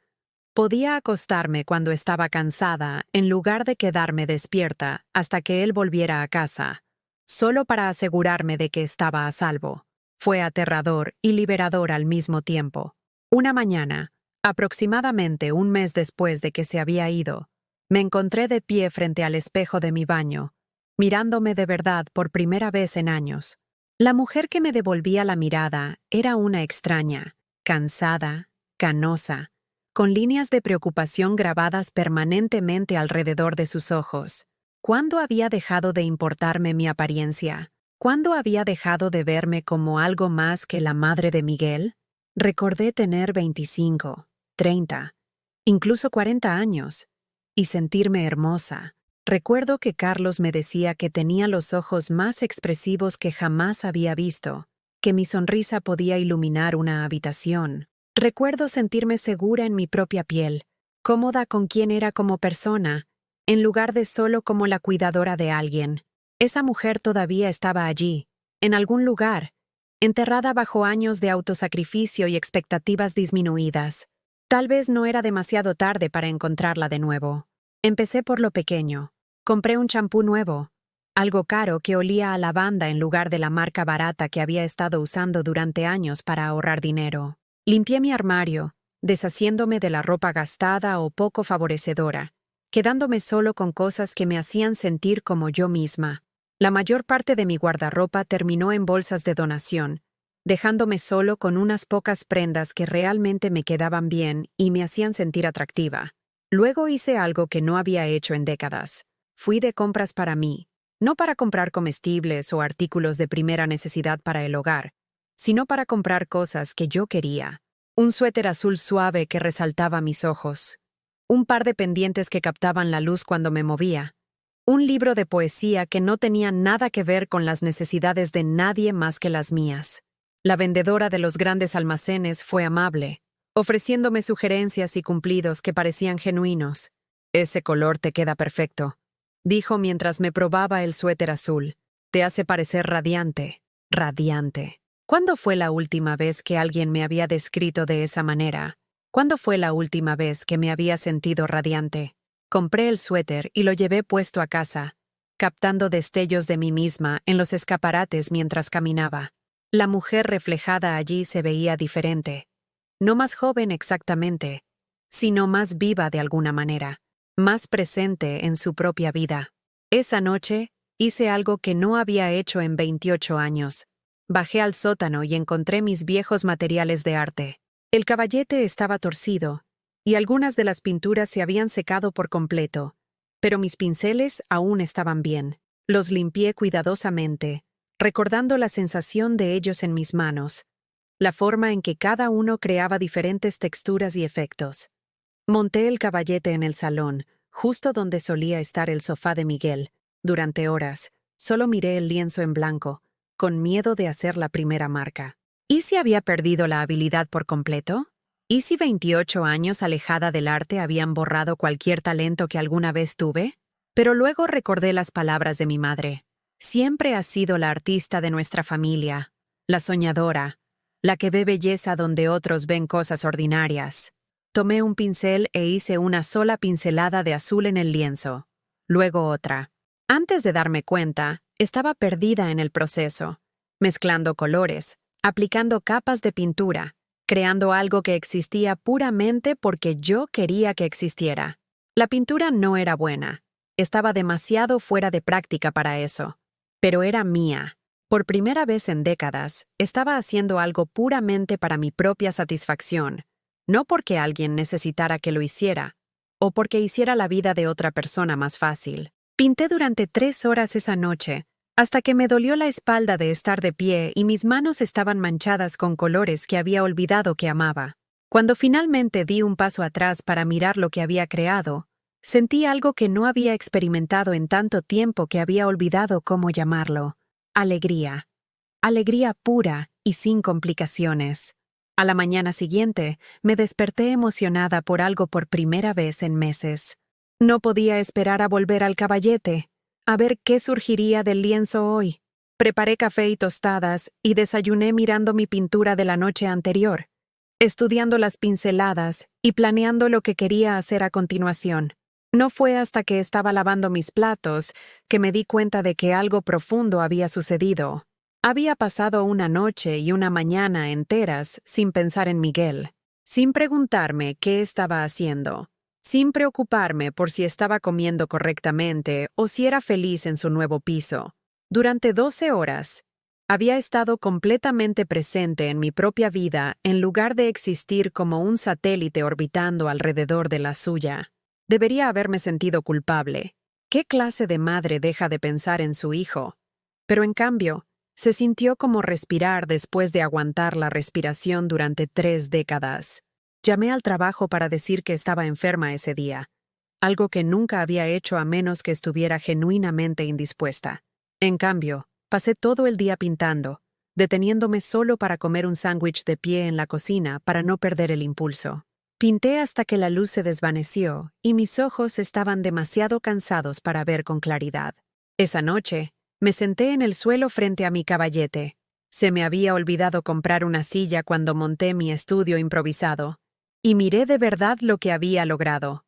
Podía acostarme cuando estaba cansada en lugar de quedarme despierta hasta que él volviera a casa, solo para asegurarme de que estaba a salvo. Fue aterrador y liberador al mismo tiempo. Una mañana, aproximadamente un mes después de que se había ido, me encontré de pie frente al espejo de mi baño, mirándome de verdad por primera vez en años. La mujer que me devolvía la mirada era una extraña, cansada, canosa, con líneas de preocupación grabadas permanentemente alrededor de sus ojos. ¿Cuándo había dejado de importarme mi apariencia? ¿Cuándo había dejado de verme como algo más que la madre de Miguel? Recordé tener 25, 30, incluso 40 años, y sentirme hermosa. Recuerdo que Carlos me decía que tenía los ojos más expresivos que jamás había visto, que mi sonrisa podía iluminar una habitación. Recuerdo sentirme segura en mi propia piel, cómoda con quien era como persona, en lugar de solo como la cuidadora de alguien. Esa mujer todavía estaba allí, en algún lugar, enterrada bajo años de autosacrificio y expectativas disminuidas. Tal vez no era demasiado tarde para encontrarla de nuevo. Empecé por lo pequeño. Compré un champú nuevo, algo caro que olía a lavanda en lugar de la marca barata que había estado usando durante años para ahorrar dinero. Limpié mi armario, deshaciéndome de la ropa gastada o poco favorecedora, quedándome solo con cosas que me hacían sentir como yo misma. La mayor parte de mi guardarropa terminó en bolsas de donación, dejándome solo con unas pocas prendas que realmente me quedaban bien y me hacían sentir atractiva. Luego hice algo que no había hecho en décadas. Fui de compras para mí, no para comprar comestibles o artículos de primera necesidad para el hogar, sino para comprar cosas que yo quería. Un suéter azul suave que resaltaba mis ojos, un par de pendientes que captaban la luz cuando me movía, un libro de poesía que no tenía nada que ver con las necesidades de nadie más que las mías. La vendedora de los grandes almacenes fue amable, ofreciéndome sugerencias y cumplidos que parecían genuinos. «Ese color te queda perfecto», dijo mientras me probaba el suéter azul. «Te hace parecer radiante, radiante». ¿Cuándo fue la última vez que alguien me había descrito de esa manera? ¿Cuándo fue la última vez que me había sentido radiante? Compré el suéter y lo llevé puesto a casa, captando destellos de mí misma en los escaparates mientras caminaba. La mujer reflejada allí se veía diferente. No más joven exactamente, sino más viva de alguna manera, más presente en su propia vida. Esa noche, hice algo que no había hecho en 28 años. Bajé al sótano y encontré mis viejos materiales de arte. El caballete estaba torcido, y algunas de las pinturas se habían secado por completo, pero mis pinceles aún estaban bien. Los limpié cuidadosamente, recordando la sensación de ellos en mis manos, la forma en que cada uno creaba diferentes texturas y efectos. Monté el caballete en el salón, justo donde solía estar el sofá de Miguel. Durante horas, solo miré el lienzo en blanco, con miedo de hacer la primera marca. ¿Y si había perdido la habilidad por completo? ¿Y si 28 años alejada del arte habían borrado cualquier talento que alguna vez tuve? Pero luego recordé las palabras de mi madre. Siempre has sido la artista de nuestra familia, la soñadora, la que ve belleza donde otros ven cosas ordinarias. Tomé un pincel e hice una sola pincelada de azul en el lienzo, luego otra. Antes de darme cuenta, estaba perdida en el proceso, mezclando colores, aplicando capas de pintura, creando algo que existía puramente porque yo quería que existiera. La pintura no era buena, estaba demasiado fuera de práctica para eso, pero era mía. Por primera vez en décadas, estaba haciendo algo puramente para mi propia satisfacción, no porque alguien necesitara que lo hiciera, o porque hiciera la vida de otra persona más fácil. Pinté durante 3 horas esa noche, hasta que me dolió la espalda de estar de pie y mis manos estaban manchadas con colores que había olvidado que amaba. Cuando finalmente di un paso atrás para mirar lo que había creado, sentí algo que no había experimentado en tanto tiempo que había olvidado cómo llamarlo. Alegría. Alegría pura y sin complicaciones. A la mañana siguiente, me desperté emocionada por algo por primera vez en meses. No podía esperar a volver al caballete, a ver qué surgiría del lienzo hoy. Preparé café y tostadas y desayuné mirando mi pintura de la noche anterior, estudiando las pinceladas y planeando lo que quería hacer a continuación. No fue hasta que estaba lavando mis platos que me di cuenta de que algo profundo había sucedido. Había pasado una noche y una mañana enteras sin pensar en Miguel, sin preguntarme qué estaba haciendo, sin preocuparme por si estaba comiendo correctamente o si era feliz en su nuevo piso. Durante 12 horas, había estado completamente presente en mi propia vida en lugar de existir como un satélite orbitando alrededor de la suya. Debería haberme sentido culpable. ¿Qué clase de madre deja de pensar en su hijo? Pero en cambio, se sintió como respirar después de aguantar la respiración durante 3 décadas. Llamé al trabajo para decir que estaba enferma ese día, algo que nunca había hecho a menos que estuviera genuinamente indispuesta. En cambio, pasé todo el día pintando, deteniéndome solo para comer un sándwich de pie en la cocina para no perder el impulso. Pinté hasta que la luz se desvaneció y mis ojos estaban demasiado cansados para ver con claridad. Esa noche, me senté en el suelo frente a mi caballete, Se me había olvidado comprar una silla cuando monté mi estudio improvisado, y miré de verdad lo que había logrado.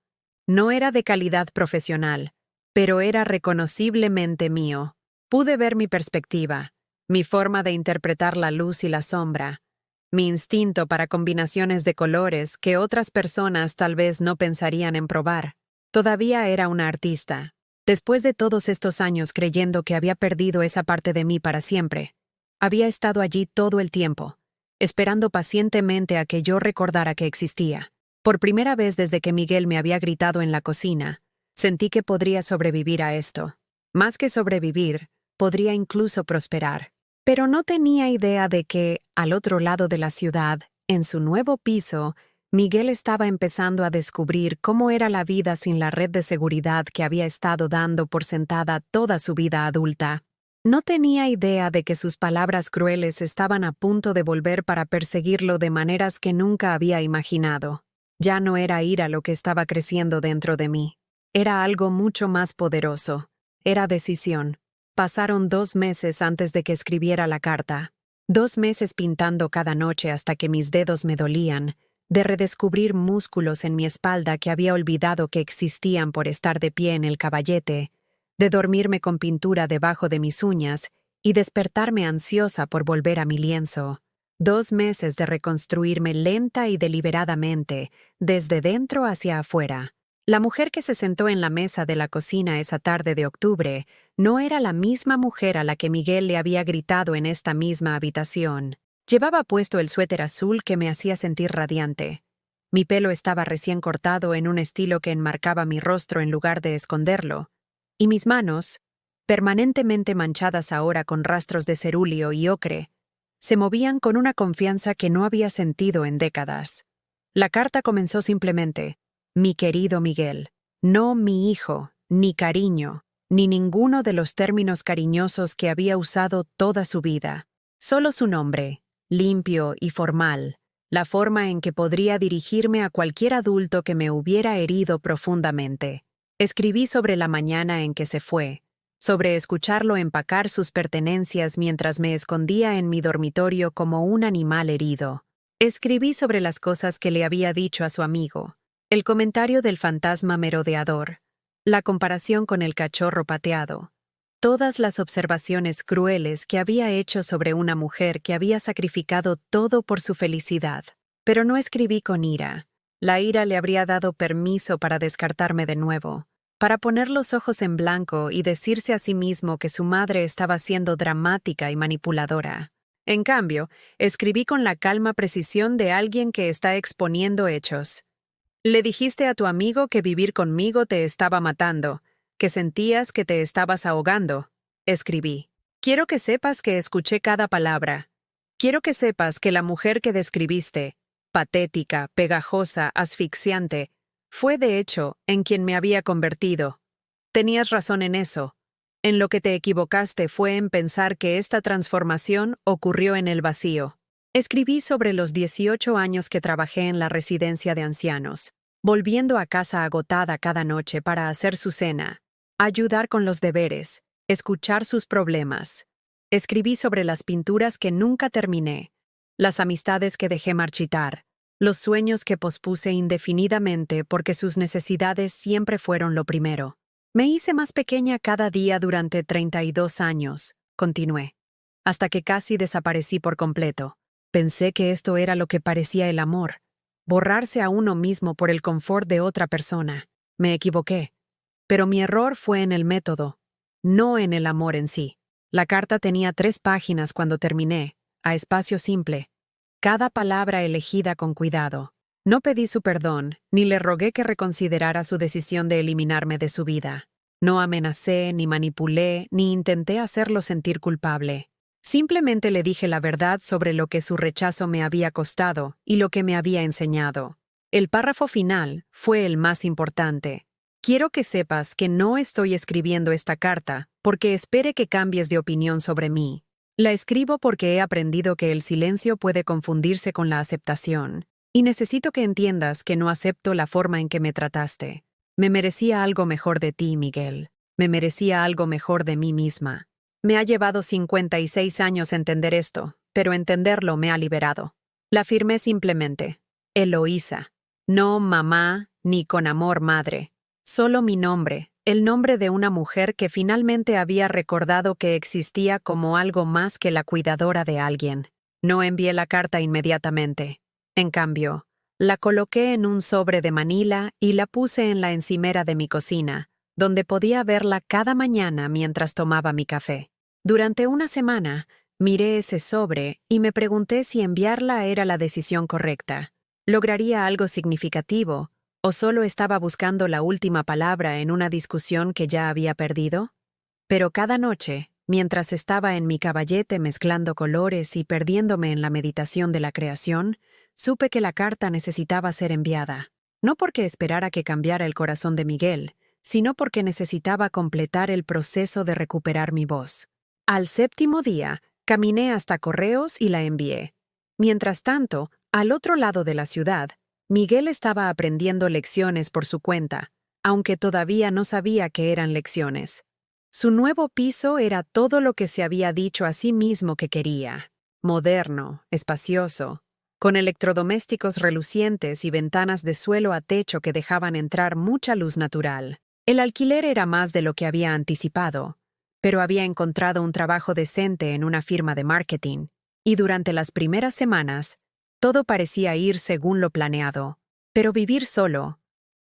No era de calidad profesional, pero era reconociblemente mío. Pude ver mi perspectiva, mi forma de interpretar la luz y la sombra, mi instinto para combinaciones de colores que otras personas tal vez no pensarían en probar. Todavía era una artista. Después de todos estos años creyendo que había perdido esa parte de mí para siempre, había estado allí todo el tiempo, esperando pacientemente a que yo recordara que existía. Por primera vez desde que Miguel me había gritado en la cocina, sentí que podría sobrevivir a esto. Más que sobrevivir, podría incluso prosperar. Pero no tenía idea de que, al otro lado de la ciudad, en su nuevo piso, Miguel estaba empezando a descubrir cómo era la vida sin la red de seguridad que había estado dando por sentada toda su vida adulta. No tenía idea de que sus palabras crueles estaban a punto de volver para perseguirlo de maneras que nunca había imaginado. Ya no era ira lo que estaba creciendo dentro de mí. Era algo mucho más poderoso. Era decisión. Pasaron 2 meses antes de que escribiera la carta. 2 meses pintando cada noche hasta que mis dedos me dolían, de redescubrir músculos en mi espalda que había olvidado que existían por estar de pie en el caballete, de dormirme con pintura debajo de mis uñas y despertarme ansiosa por volver a mi lienzo. 2 meses de reconstruirme lenta y deliberadamente, desde dentro hacia afuera. La mujer que se sentó en la mesa de la cocina esa tarde de octubre no era la misma mujer a la que Miguel le había gritado en esta misma habitación. Llevaba puesto el suéter azul que me hacía sentir radiante. Mi pelo estaba recién cortado en un estilo que enmarcaba mi rostro en lugar de esconderlo, y mis manos, permanentemente manchadas ahora con rastros de cerúleo y ocre, se movían con una confianza que no había sentido en décadas. La carta comenzó simplemente: mi querido Miguel, no mi hijo, ni cariño, ni ninguno de los términos cariñosos que había usado toda su vida. Solo su nombre, limpio y formal, la forma en que podría dirigirme a cualquier adulto que me hubiera herido profundamente. Escribí sobre la mañana en que se fue, sobre escucharlo empacar sus pertenencias mientras me escondía en mi dormitorio como un animal herido. Escribí sobre las cosas que le había dicho a su amigo, el comentario del fantasma merodeador, la comparación con el cachorro pateado, todas las observaciones crueles que había hecho sobre una mujer que había sacrificado todo por su felicidad. Pero no escribí con ira. La ira le habría dado permiso para descartarme de nuevo, para poner los ojos en blanco y decirse a sí mismo que su madre estaba siendo dramática y manipuladora. En cambio, escribí con la calma precisión de alguien que está exponiendo hechos. Le dijiste a tu amigo que vivir conmigo te estaba matando, que sentías que te estabas ahogando. Escribí. Quiero que sepas que escuché cada palabra. Quiero que sepas que la mujer que describiste, patética, pegajosa, asfixiante, fue de hecho en quien me había convertido. Tenías razón en eso. En lo que te equivocaste fue en pensar que esta transformación ocurrió en el vacío. Escribí sobre los 18 años que trabajé en la residencia de ancianos, volviendo a casa agotada cada noche para hacer su cena, ayudar con los deberes, escuchar sus problemas. Escribí sobre las pinturas que nunca terminé, las amistades que dejé marchitar, los sueños que pospuse indefinidamente porque sus necesidades siempre fueron lo primero. Me hice más pequeña cada día durante 32 años, continué, hasta que casi desaparecí por completo. Pensé que esto era lo que parecía el amor, borrarse a uno mismo por el confort de otra persona. Me equivoqué. Pero mi error fue en el método, no en el amor en sí. La carta tenía 3 páginas cuando terminé, a espacio simple, cada palabra elegida con cuidado. No pedí su perdón, ni le rogué que reconsiderara su decisión de eliminarme de su vida. No amenacé, ni manipulé, ni intenté hacerlo sentir culpable. Simplemente le dije la verdad sobre lo que su rechazo me había costado y lo que me había enseñado. El párrafo final fue el más importante. Quiero que sepas que no estoy escribiendo esta carta porque espere que cambies de opinión sobre mí. La escribo porque he aprendido que el silencio puede confundirse con la aceptación, y necesito que entiendas que no acepto la forma en que me trataste. Me merecía algo mejor de ti, Miguel. Me merecía algo mejor de mí misma. Me ha llevado 56 años entender esto, pero entenderlo me ha liberado. La firmé simplemente. Eloísa. No mamá, ni con amor madre. Solo mi nombre, el nombre de una mujer que finalmente había recordado que existía como algo más que la cuidadora de alguien. No envié la carta inmediatamente. En cambio, la coloqué en un sobre de Manila y la puse en la encimera de mi cocina, donde podía verla cada mañana mientras tomaba mi café. Durante una semana, miré ese sobre y me pregunté si enviarla era la decisión correcta. ¿Lograría algo significativo o solo estaba buscando la última palabra en una discusión que ya había perdido? Pero cada noche, mientras estaba en mi caballete mezclando colores y perdiéndome en la meditación de la creación, supe que la carta necesitaba ser enviada, no porque esperara que cambiara el corazón de Miguel, sino porque necesitaba completar el proceso de recuperar mi voz. Al séptimo día, caminé hasta Correos y la envié. Mientras tanto, al otro lado de la ciudad, Miguel estaba aprendiendo lecciones por su cuenta, aunque todavía no sabía que eran lecciones. Su nuevo piso era todo lo que se había dicho a sí mismo que quería: moderno, espacioso, con electrodomésticos relucientes y ventanas de suelo a techo que dejaban entrar mucha luz natural. El alquiler era más de lo que había anticipado, pero había encontrado un trabajo decente en una firma de marketing, y durante las primeras semanas, todo parecía ir según lo planeado. Pero vivir solo,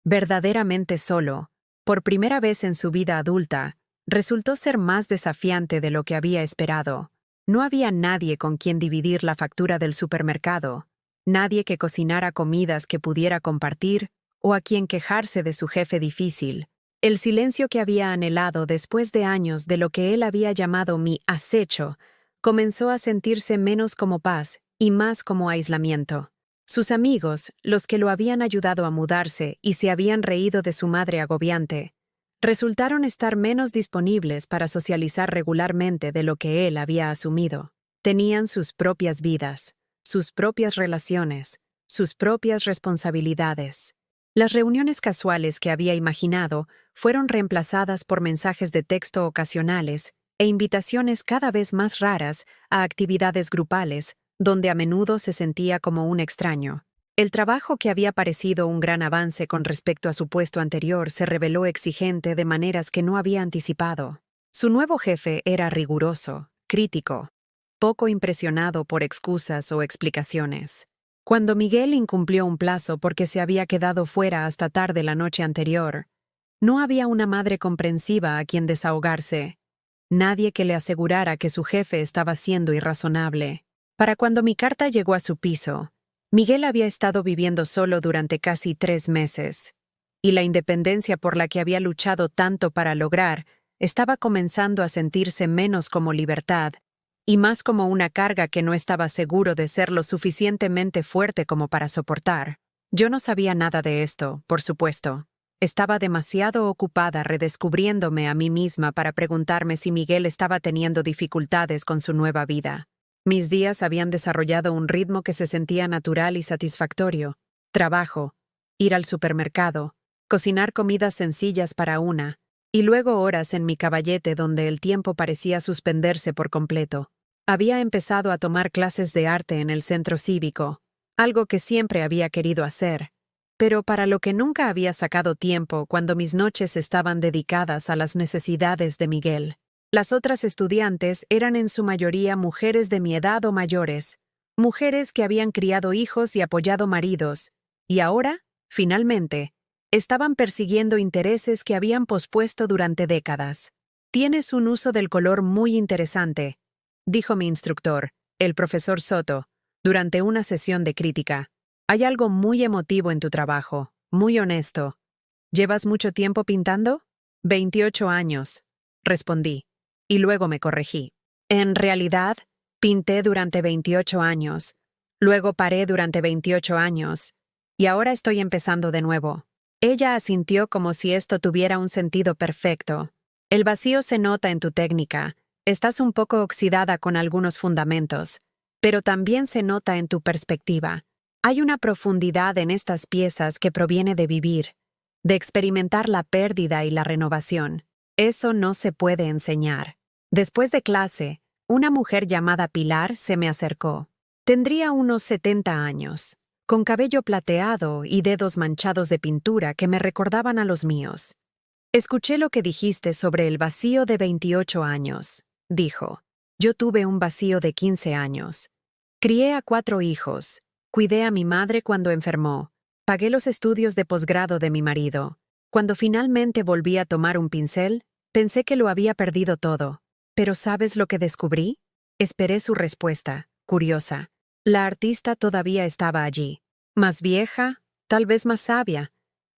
verdaderamente solo, por primera vez en su vida adulta, resultó ser más desafiante de lo que había esperado. No había nadie con quien dividir la factura del supermercado, nadie que cocinara comidas que pudiera compartir o a quien quejarse de su jefe difícil. El silencio que había anhelado después de años de lo que él había llamado mi acecho, comenzó a sentirse menos como paz y más como aislamiento. Sus amigos, los que lo habían ayudado a mudarse y se habían reído de su madre agobiante, resultaron estar menos disponibles para socializar regularmente de lo que él había asumido. Tenían sus propias vidas, sus propias relaciones, sus propias responsabilidades. Las reuniones casuales que había imaginado fueron reemplazadas por mensajes de texto ocasionales e invitaciones cada vez más raras a actividades grupales, donde a menudo se sentía como un extraño. El trabajo que había parecido un gran avance con respecto a su puesto anterior se reveló exigente de maneras que no había anticipado. Su nuevo jefe era riguroso, crítico, poco impresionado por excusas o explicaciones. Cuando Miguel incumplió un plazo porque se había quedado fuera hasta tarde la noche anterior, no había una madre comprensiva a quien desahogarse, nadie que le asegurara que su jefe estaba siendo irrazonable. Para cuando mi carta llegó a su piso, Miguel había estado viviendo solo durante casi 3 meses, y la independencia por la que había luchado tanto para lograr estaba comenzando a sentirse menos como libertad y más como una carga que no estaba seguro de ser lo suficientemente fuerte como para soportar. Yo no sabía nada de esto, por supuesto. Estaba demasiado ocupada redescubriéndome a mí misma para preguntarme si Miguel estaba teniendo dificultades con su nueva vida. Mis días habían desarrollado un ritmo que se sentía natural y satisfactorio. Trabajo, ir al supermercado, cocinar comidas sencillas para una, y luego horas en mi caballete donde el tiempo parecía suspenderse por completo. Había empezado a tomar clases de arte en el centro cívico, algo que siempre había querido hacer, pero para lo que nunca había sacado tiempo cuando mis noches estaban dedicadas a las necesidades de Miguel. Las otras estudiantes eran en su mayoría mujeres de mi edad o mayores, mujeres que habían criado hijos y apoyado maridos, y ahora, finalmente, estaban persiguiendo intereses que habían pospuesto durante décadas. «Tienes un uso del color muy interesante», dijo mi instructor, el profesor Soto, durante una sesión de crítica. «Hay algo muy emotivo en tu trabajo, muy honesto. ¿Llevas mucho tiempo pintando?» 28 años, respondí, y luego me corregí. En realidad, pinté durante 28 años, luego paré durante 28 años, y ahora estoy empezando de nuevo. Ella asintió como si esto tuviera un sentido perfecto. El vacío se nota en tu técnica. Estás un poco oxidada con algunos fundamentos, pero también se nota en tu perspectiva. Hay una profundidad en estas piezas que proviene de vivir, de experimentar la pérdida y la renovación. Eso no se puede enseñar. Después de clase, una mujer llamada Pilar se me acercó. Tendría unos 70 años, con cabello plateado y dedos manchados de pintura que me recordaban a los míos. Escuché lo que dijiste sobre el vacío de 28 años, dijo. Yo tuve un vacío de 15 años. Crié a 4 hijos, cuidé a mi madre cuando enfermó, pagué los estudios de posgrado de mi marido. Cuando finalmente volví a tomar un pincel, pensé que lo había perdido todo. ¿Pero sabes lo que descubrí? Esperé su respuesta, curiosa. La artista todavía estaba allí. Más vieja, tal vez más sabia,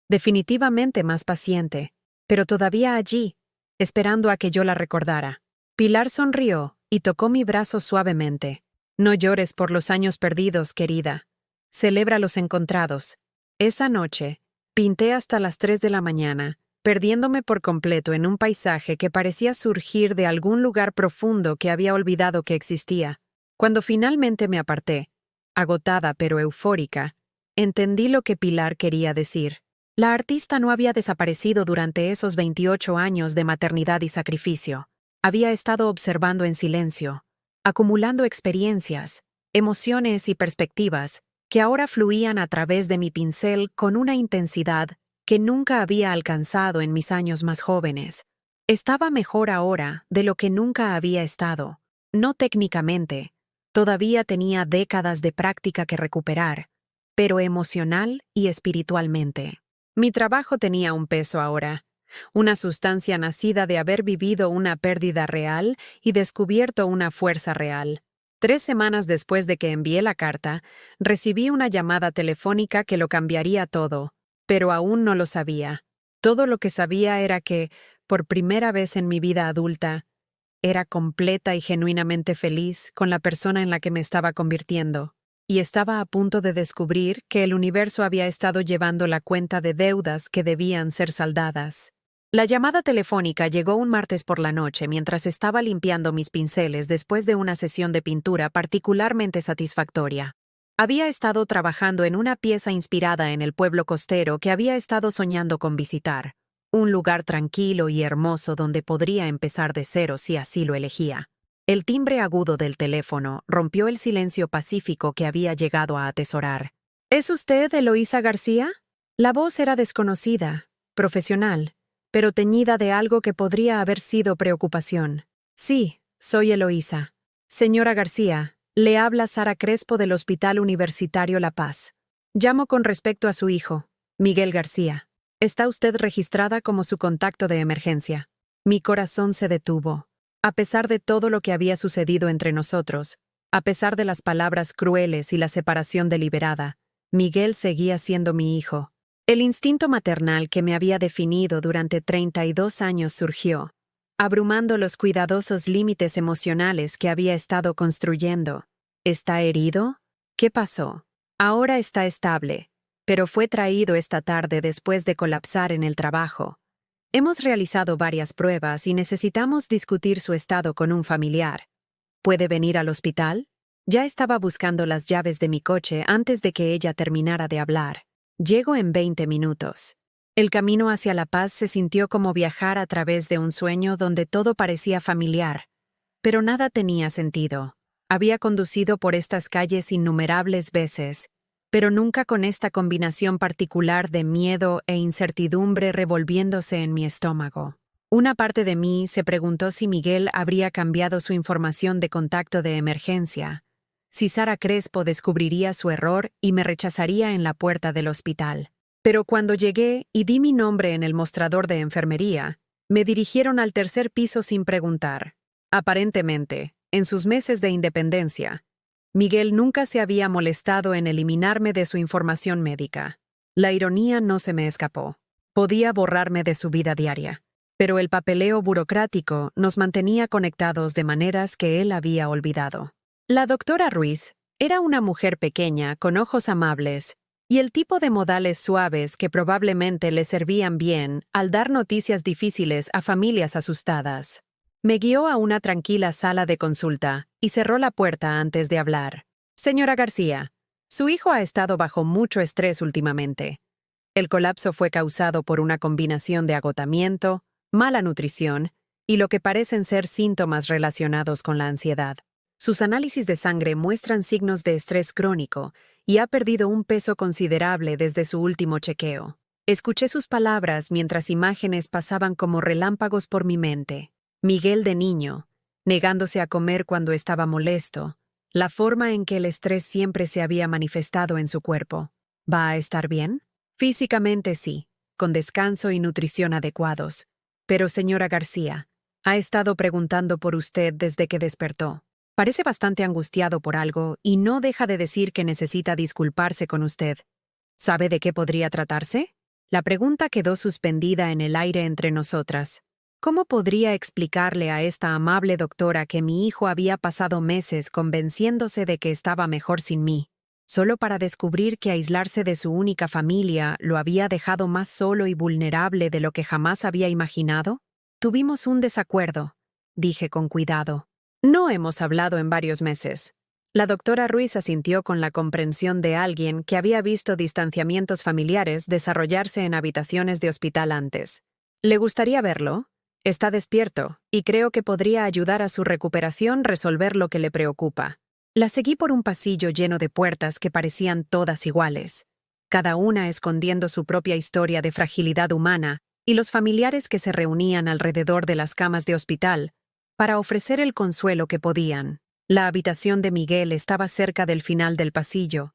definitivamente más paciente, pero todavía allí, esperando a que yo la recordara. Pilar sonrió y tocó mi brazo suavemente. No llores por los años perdidos, querida. Celebra los encontrados. Esa noche, pinté hasta las 3 de la mañana, perdiéndome por completo en un paisaje que parecía surgir de algún lugar profundo que había olvidado que existía. Cuando finalmente me aparté, agotada pero eufórica, entendí lo que Pilar quería decir. La artista no había desaparecido durante esos 28 años de maternidad y sacrificio. Había estado observando en silencio, acumulando experiencias, emociones y perspectivas que ahora fluían a través de mi pincel con una intensidad que nunca había alcanzado en mis años más jóvenes. Estaba mejor ahora de lo que nunca había estado. No técnicamente, todavía tenía décadas de práctica que recuperar, pero emocional y espiritualmente. Mi trabajo tenía un peso ahora, una sustancia nacida de haber vivido una pérdida real y descubierto una fuerza real. 3 semanas después de que envié la carta, recibí una llamada telefónica que lo cambiaría todo, pero aún no lo sabía. Todo lo que sabía era que, por primera vez en mi vida adulta, era completa y genuinamente feliz con la persona en la que me estaba convirtiendo, y estaba a punto de descubrir que el universo había estado llevando la cuenta de deudas que debían ser saldadas. La llamada telefónica llegó un martes por la noche mientras estaba limpiando mis pinceles después de una sesión de pintura particularmente satisfactoria. Había estado trabajando en una pieza inspirada en el pueblo costero que había estado soñando con visitar, un lugar tranquilo y hermoso donde podría empezar de cero si así lo elegía. El timbre agudo del teléfono rompió el silencio pacífico que había llegado a atesorar. ¿Es usted Eloísa García? La voz era desconocida, profesional, pero teñida de algo que podría haber sido preocupación. Sí, soy Eloísa. Señora García, le habla Sara Crespo del Hospital Universitario La Paz. Llamo con respecto a su hijo, Miguel García. Está usted registrada como su contacto de emergencia. Mi corazón se detuvo. A pesar de todo lo que había sucedido entre nosotros, a pesar de las palabras crueles y la separación deliberada, Miguel seguía siendo mi hijo. El instinto maternal que me había definido durante 32 años surgió, abrumando los cuidadosos límites emocionales que había estado construyendo. ¿Está herido? ¿Qué pasó? Ahora está estable, pero fue traído esta tarde después de colapsar en el trabajo. Hemos realizado varias pruebas y necesitamos discutir su estado con un familiar. ¿Puede venir al hospital? Ya estaba buscando las llaves de mi coche antes de que ella terminara de hablar. Llego en 20 minutos. El camino hacia La Paz se sintió como viajar a través de un sueño donde todo parecía familiar, pero nada tenía sentido. Había conducido por estas calles innumerables veces, pero nunca con esta combinación particular de miedo e incertidumbre revolviéndose en mi estómago. Una parte de mí se preguntó si Miguel habría cambiado su información de contacto de emergencia, si Sara Crespo descubriría su error y me rechazaría en la puerta del hospital. Pero cuando llegué y di mi nombre en el mostrador de enfermería, me dirigieron al 3er piso sin preguntar. Aparentemente, en sus meses de independencia, Miguel nunca se había molestado en eliminarme de su información médica. La ironía no se me escapó. Podía borrarme de su vida diaria, pero el papeleo burocrático nos mantenía conectados de maneras que él había olvidado. La doctora Ruiz era una mujer pequeña, con ojos amables, y el tipo de modales suaves que probablemente le servían bien al dar noticias difíciles a familias asustadas. Me guió a una tranquila sala de consulta y cerró la puerta antes de hablar. Señora García, su hijo ha estado bajo mucho estrés últimamente. El colapso fue causado por una combinación de agotamiento, mala nutrición y lo que parecen ser síntomas relacionados con la ansiedad. Sus análisis de sangre muestran signos de estrés crónico y ha perdido un peso considerable desde su último chequeo. Escuché sus palabras mientras imágenes pasaban como relámpagos por mi mente. Miguel de niño, negándose a comer cuando estaba molesto, la forma en que el estrés siempre se había manifestado en su cuerpo. ¿Va a estar bien? Físicamente sí, con descanso y nutrición adecuados. Pero, señora García, ha estado preguntando por usted desde que despertó. Parece bastante angustiado por algo y no deja de decir que necesita disculparse con usted. ¿Sabe de qué podría tratarse? La pregunta quedó suspendida en el aire entre nosotras. ¿Cómo podría explicarle a esta amable doctora que mi hijo había pasado meses convenciéndose de que estaba mejor sin mí, solo para descubrir que aislarse de su única familia lo había dejado más solo y vulnerable de lo que jamás había imaginado? Tuvimos un desacuerdo, dije con cuidado. No hemos hablado en varios meses. La doctora Ruiz asintió con la comprensión de alguien que había visto distanciamientos familiares desarrollarse en habitaciones de hospital antes. ¿Le gustaría verlo? Está despierto, y creo que podría ayudar a su recuperación resolver lo que le preocupa. La seguí por un pasillo lleno de puertas que parecían todas iguales, cada una escondiendo su propia historia de fragilidad humana y los familiares que se reunían alrededor de las camas de hospital para ofrecer el consuelo que podían. La habitación de Miguel estaba cerca del final del pasillo,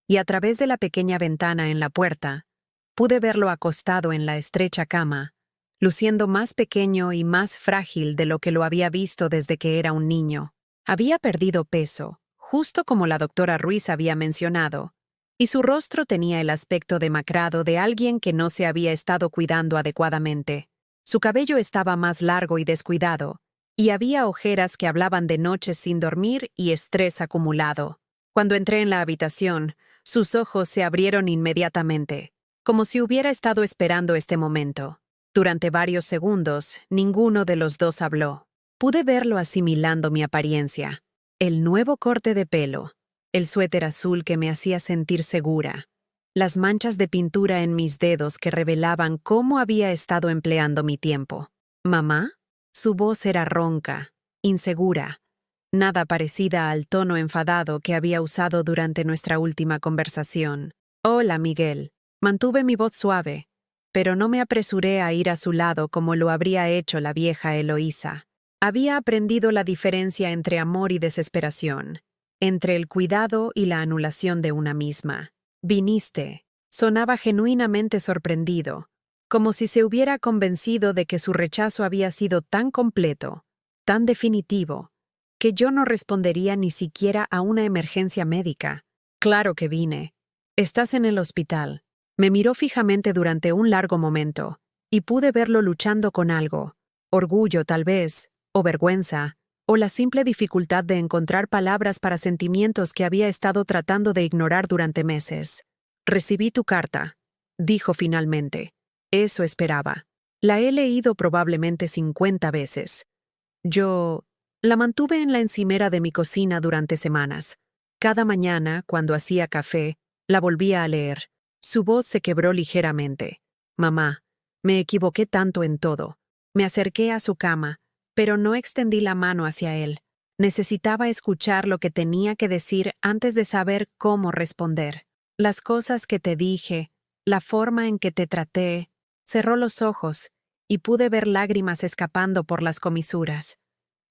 y a través de la pequeña ventana en la puerta, pude verlo acostado en la estrecha cama, luciendo más pequeño y más frágil de lo que lo había visto desde que era un niño. Había perdido peso, justo como la doctora Ruiz había mencionado, y su rostro tenía el aspecto demacrado de alguien que no se había estado cuidando adecuadamente. Su cabello estaba más largo y descuidado, y había ojeras que hablaban de noches sin dormir y estrés acumulado. Cuando entré en la habitación, sus ojos se abrieron inmediatamente, como si hubiera estado esperando este momento. Durante varios segundos, ninguno de los dos habló. Pude verlo asimilando mi apariencia. El nuevo corte de pelo, el suéter azul que me hacía sentir segura, las manchas de pintura en mis dedos que revelaban cómo había estado empleando mi tiempo. ¿Mamá? Su voz era ronca, insegura, nada parecida al tono enfadado que había usado durante nuestra última conversación. Hola, Miguel. Mantuve mi voz suave, pero no me apresuré a ir a su lado como lo habría hecho la vieja Eloísa. Había aprendido la diferencia entre amor y desesperación, entre el cuidado y la anulación de una misma. Viniste. Sonaba genuinamente sorprendido, como si se hubiera convencido de que su rechazo había sido tan completo, tan definitivo, que yo no respondería ni siquiera a una emergencia médica. Claro que vine. Estás en el hospital. Me miró fijamente durante un largo momento, y pude verlo luchando con algo. Orgullo, tal vez, o vergüenza, o la simple dificultad de encontrar palabras para sentimientos que había estado tratando de ignorar durante meses. Recibí tu carta, dijo finalmente. Eso esperaba. La he leído probablemente 50 veces. Yo la mantuve en la encimera de mi cocina durante semanas. Cada mañana, cuando hacía café, la volvía a leer. Su voz se quebró ligeramente. Mamá, me equivoqué tanto en todo. Me acerqué a su cama, pero no extendí la mano hacia él. Necesitaba escuchar lo que tenía que decir antes de saber cómo responder. Las cosas que te dije, la forma en que te traté. Cerró los ojos y pude ver lágrimas escapando por las comisuras.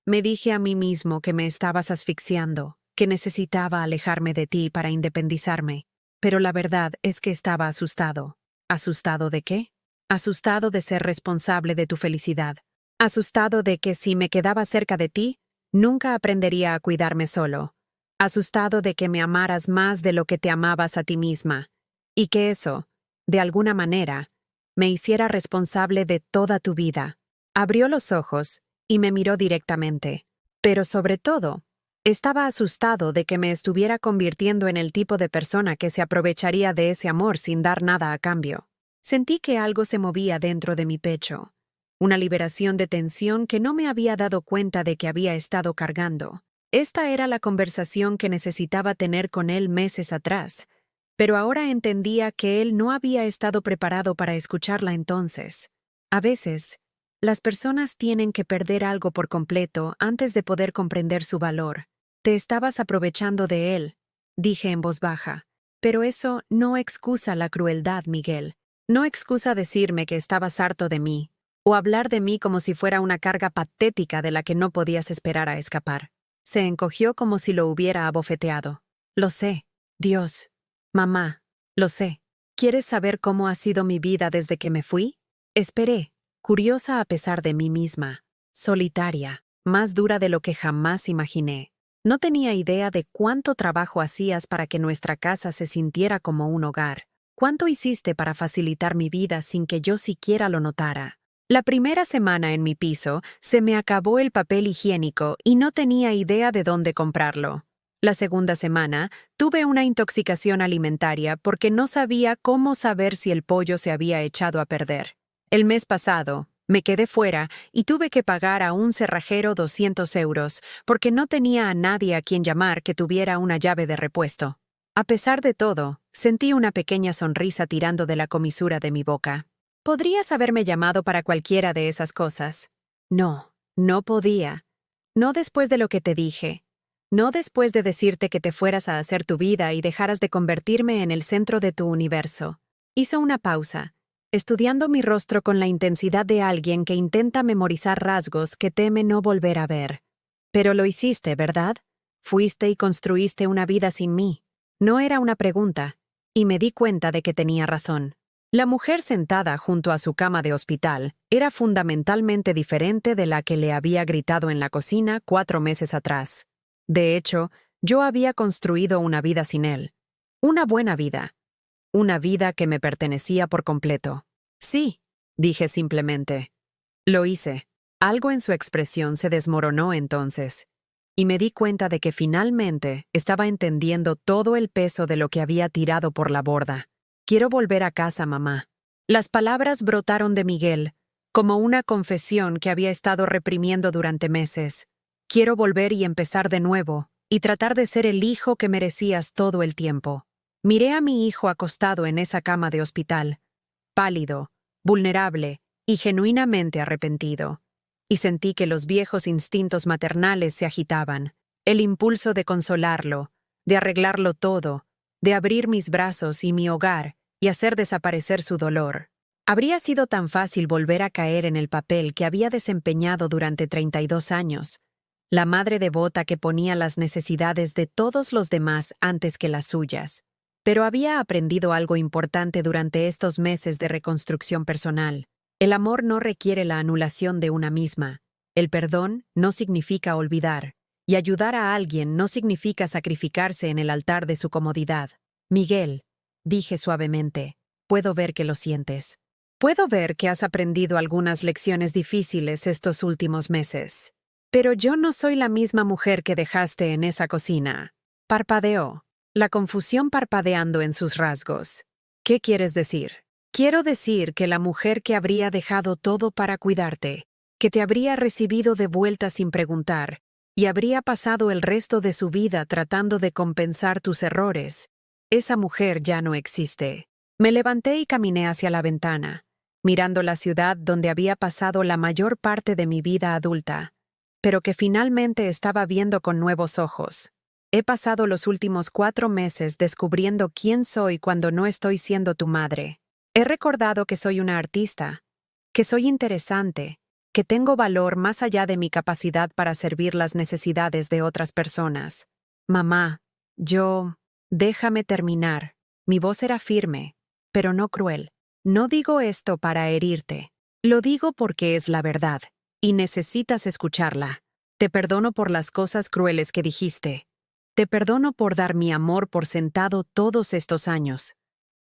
Me dije a mí mismo que me estabas asfixiando, que necesitaba alejarme de ti para independizarme, pero la verdad es que estaba asustado. ¿Asustado de qué? Asustado de ser responsable de tu felicidad. Asustado de que si me quedaba cerca de ti, nunca aprendería a cuidarme solo. Asustado de que me amaras más de lo que te amabas a ti misma, y que eso, de alguna manera, me hiciera responsable de toda tu vida. Abrió los ojos y me miró directamente. Pero sobre todo, estaba asustado de que me estuviera convirtiendo en el tipo de persona que se aprovecharía de ese amor sin dar nada a cambio. Sentí que algo se movía dentro de mi pecho, una liberación de tensión que no me había dado cuenta de que había estado cargando. Esta era la conversación que necesitaba tener con él meses atrás, pero ahora entendía que él no había estado preparado para escucharla entonces. A veces, Las personas tienen que perder algo por completo antes de poder comprender su valor. Te estabas aprovechando de él, dije en voz baja. Pero eso no excusa la crueldad, Miguel. No excusa decirme que estabas harto de mí, o hablar de mí como si fuera una carga patética de la que no podías esperar a escapar. Se encogió como si lo hubiera abofeteado. Lo sé, Dios. Mamá, lo sé. ¿Quieres saber cómo ha sido mi vida desde que me fui? Esperé, curiosa a pesar de mí misma, solitaria, más dura de lo que jamás imaginé. No tenía idea de cuánto trabajo hacías para que nuestra casa se sintiera como un hogar. ¿Cuánto hiciste para facilitar mi vida sin que yo siquiera lo notara? La primera semana en mi piso se me acabó el papel higiénico y no tenía idea de dónde comprarlo. La segunda semana tuve una intoxicación alimentaria porque no sabía cómo saber si el pollo se había echado a perder. El mes pasado, me quedé fuera y tuve que pagar a un cerrajero 200 euros porque no tenía a nadie a quien llamar que tuviera una llave de repuesto. A pesar de todo, sentí una pequeña sonrisa tirando de la comisura de mi boca. ¿Podrías haberme llamado para cualquiera de esas cosas? No, no podía. No después de lo que te dije. No después de decirte que te fueras a hacer tu vida y dejaras de convertirme en el centro de tu universo. Hizo una pausa, estudiando mi rostro con la intensidad de alguien que intenta memorizar rasgos que teme no volver a ver. Pero lo hiciste, ¿verdad? Fuiste y construiste una vida sin mí. No era una pregunta, y me di cuenta de que tenía razón. La mujer sentada junto a su cama de hospital era fundamentalmente diferente de la que le había gritado en la cocina 4 meses atrás. De hecho, yo había construido una vida sin él. Una buena vida. Una vida que me pertenecía por completo. Sí, dije simplemente. Lo hice. Algo en su expresión se desmoronó entonces, y me di cuenta de que finalmente estaba entendiendo todo el peso de lo que había tirado por la borda. Quiero volver a casa, mamá. Las palabras brotaron de Miguel, como una confesión que había estado reprimiendo durante meses. Quiero volver y empezar de nuevo, y tratar de ser el hijo que merecías todo el tiempo. Miré a mi hijo acostado en esa cama de hospital, pálido, vulnerable y genuinamente arrepentido. Y sentí que los viejos instintos maternales se agitaban, el impulso de consolarlo, de arreglarlo todo, de abrir mis brazos y mi hogar y hacer desaparecer su dolor. Habría sido tan fácil volver a caer en el papel que había desempeñado durante 32 años, la madre devota que ponía las necesidades de todos los demás antes que las suyas. Pero había aprendido algo importante durante estos meses de reconstrucción personal. El amor no requiere la anulación de una misma. El perdón no significa olvidar. Y ayudar a alguien no significa sacrificarse en el altar de su comodidad. Miguel, dije suavemente, puedo ver que lo sientes. Puedo ver que has aprendido algunas lecciones difíciles estos últimos meses. Pero yo no soy la misma mujer que dejaste en esa cocina. Parpadeó, la confusión parpadeando en sus rasgos. ¿Qué quieres decir? Quiero decir que la mujer que habría dejado todo para cuidarte, que te habría recibido de vuelta sin preguntar, y habría pasado el resto de su vida tratando de compensar tus errores, esa mujer ya no existe. Me levanté y caminé hacia la ventana, mirando la ciudad donde había pasado la mayor parte de mi vida adulta, pero que finalmente estaba viendo con nuevos ojos. He pasado los últimos 4 meses descubriendo quién soy cuando no estoy siendo tu madre. He recordado que soy una artista, que soy interesante, que tengo valor más allá de mi capacidad para servir las necesidades de otras personas. Mamá, déjame terminar. Mi voz era firme, pero no cruel. No digo esto para herirte. Lo digo porque es la verdad, y necesitas escucharla. Te perdono por las cosas crueles que dijiste. Te perdono por dar mi amor por sentado todos estos años.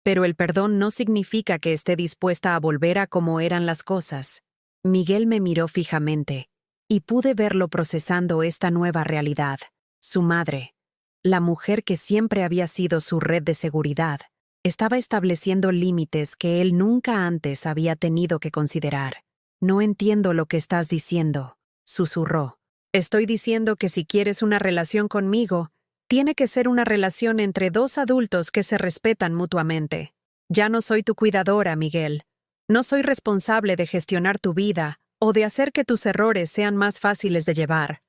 Pero el perdón no significa que esté dispuesta a volver a como eran las cosas. Miguel me miró fijamente, y pude verlo procesando esta nueva realidad. Su madre, la mujer que siempre había sido su red de seguridad, estaba estableciendo límites que él nunca antes había tenido que considerar. No entiendo lo que estás diciendo, susurró. Estoy diciendo que si quieres una relación conmigo, tiene que ser una relación entre 2 adultos que se respetan mutuamente. Ya no soy tu cuidadora, Miguel. No soy responsable de gestionar tu vida o de hacer que tus errores sean más fáciles de llevar.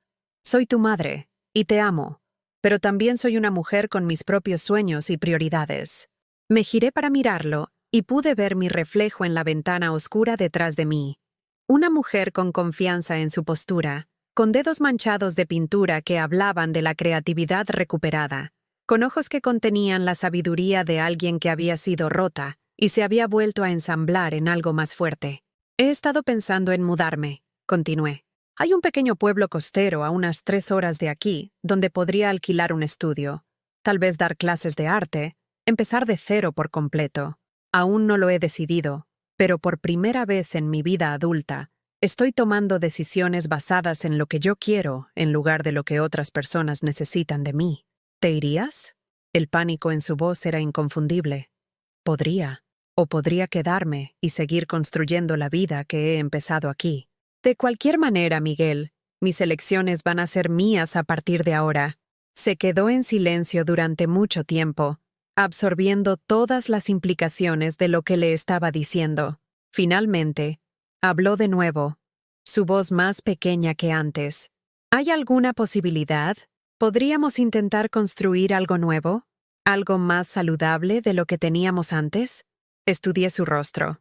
Soy tu madre, y te amo, pero también soy una mujer con mis propios sueños y prioridades. Me giré para mirarlo, y pude ver mi reflejo en la ventana oscura detrás de mí. Una mujer con confianza en su postura, con dedos manchados de pintura que hablaban de la creatividad recuperada, con ojos que contenían la sabiduría de alguien que había sido rota y se había vuelto a ensamblar en algo más fuerte. He estado pensando en mudarme, continué. Hay un pequeño pueblo costero a unas 3 horas de aquí, donde podría alquilar un estudio, tal vez dar clases de arte, empezar de cero por completo. Aún no lo he decidido, pero por primera vez en mi vida adulta, estoy tomando decisiones basadas en lo que yo quiero en lugar de lo que otras personas necesitan de mí. ¿Te irías? El pánico en su voz era inconfundible. Podría, o podría quedarme y seguir construyendo la vida que he empezado aquí. De cualquier manera, Miguel, mis elecciones van a ser mías a partir de ahora. Se quedó en silencio durante mucho tiempo, absorbiendo todas las implicaciones de lo que le estaba diciendo. Finalmente, habló de nuevo, su voz más pequeña que antes. ¿Hay alguna posibilidad? ¿Podríamos intentar construir algo nuevo? ¿Algo más saludable de lo que teníamos antes? Estudié su rostro,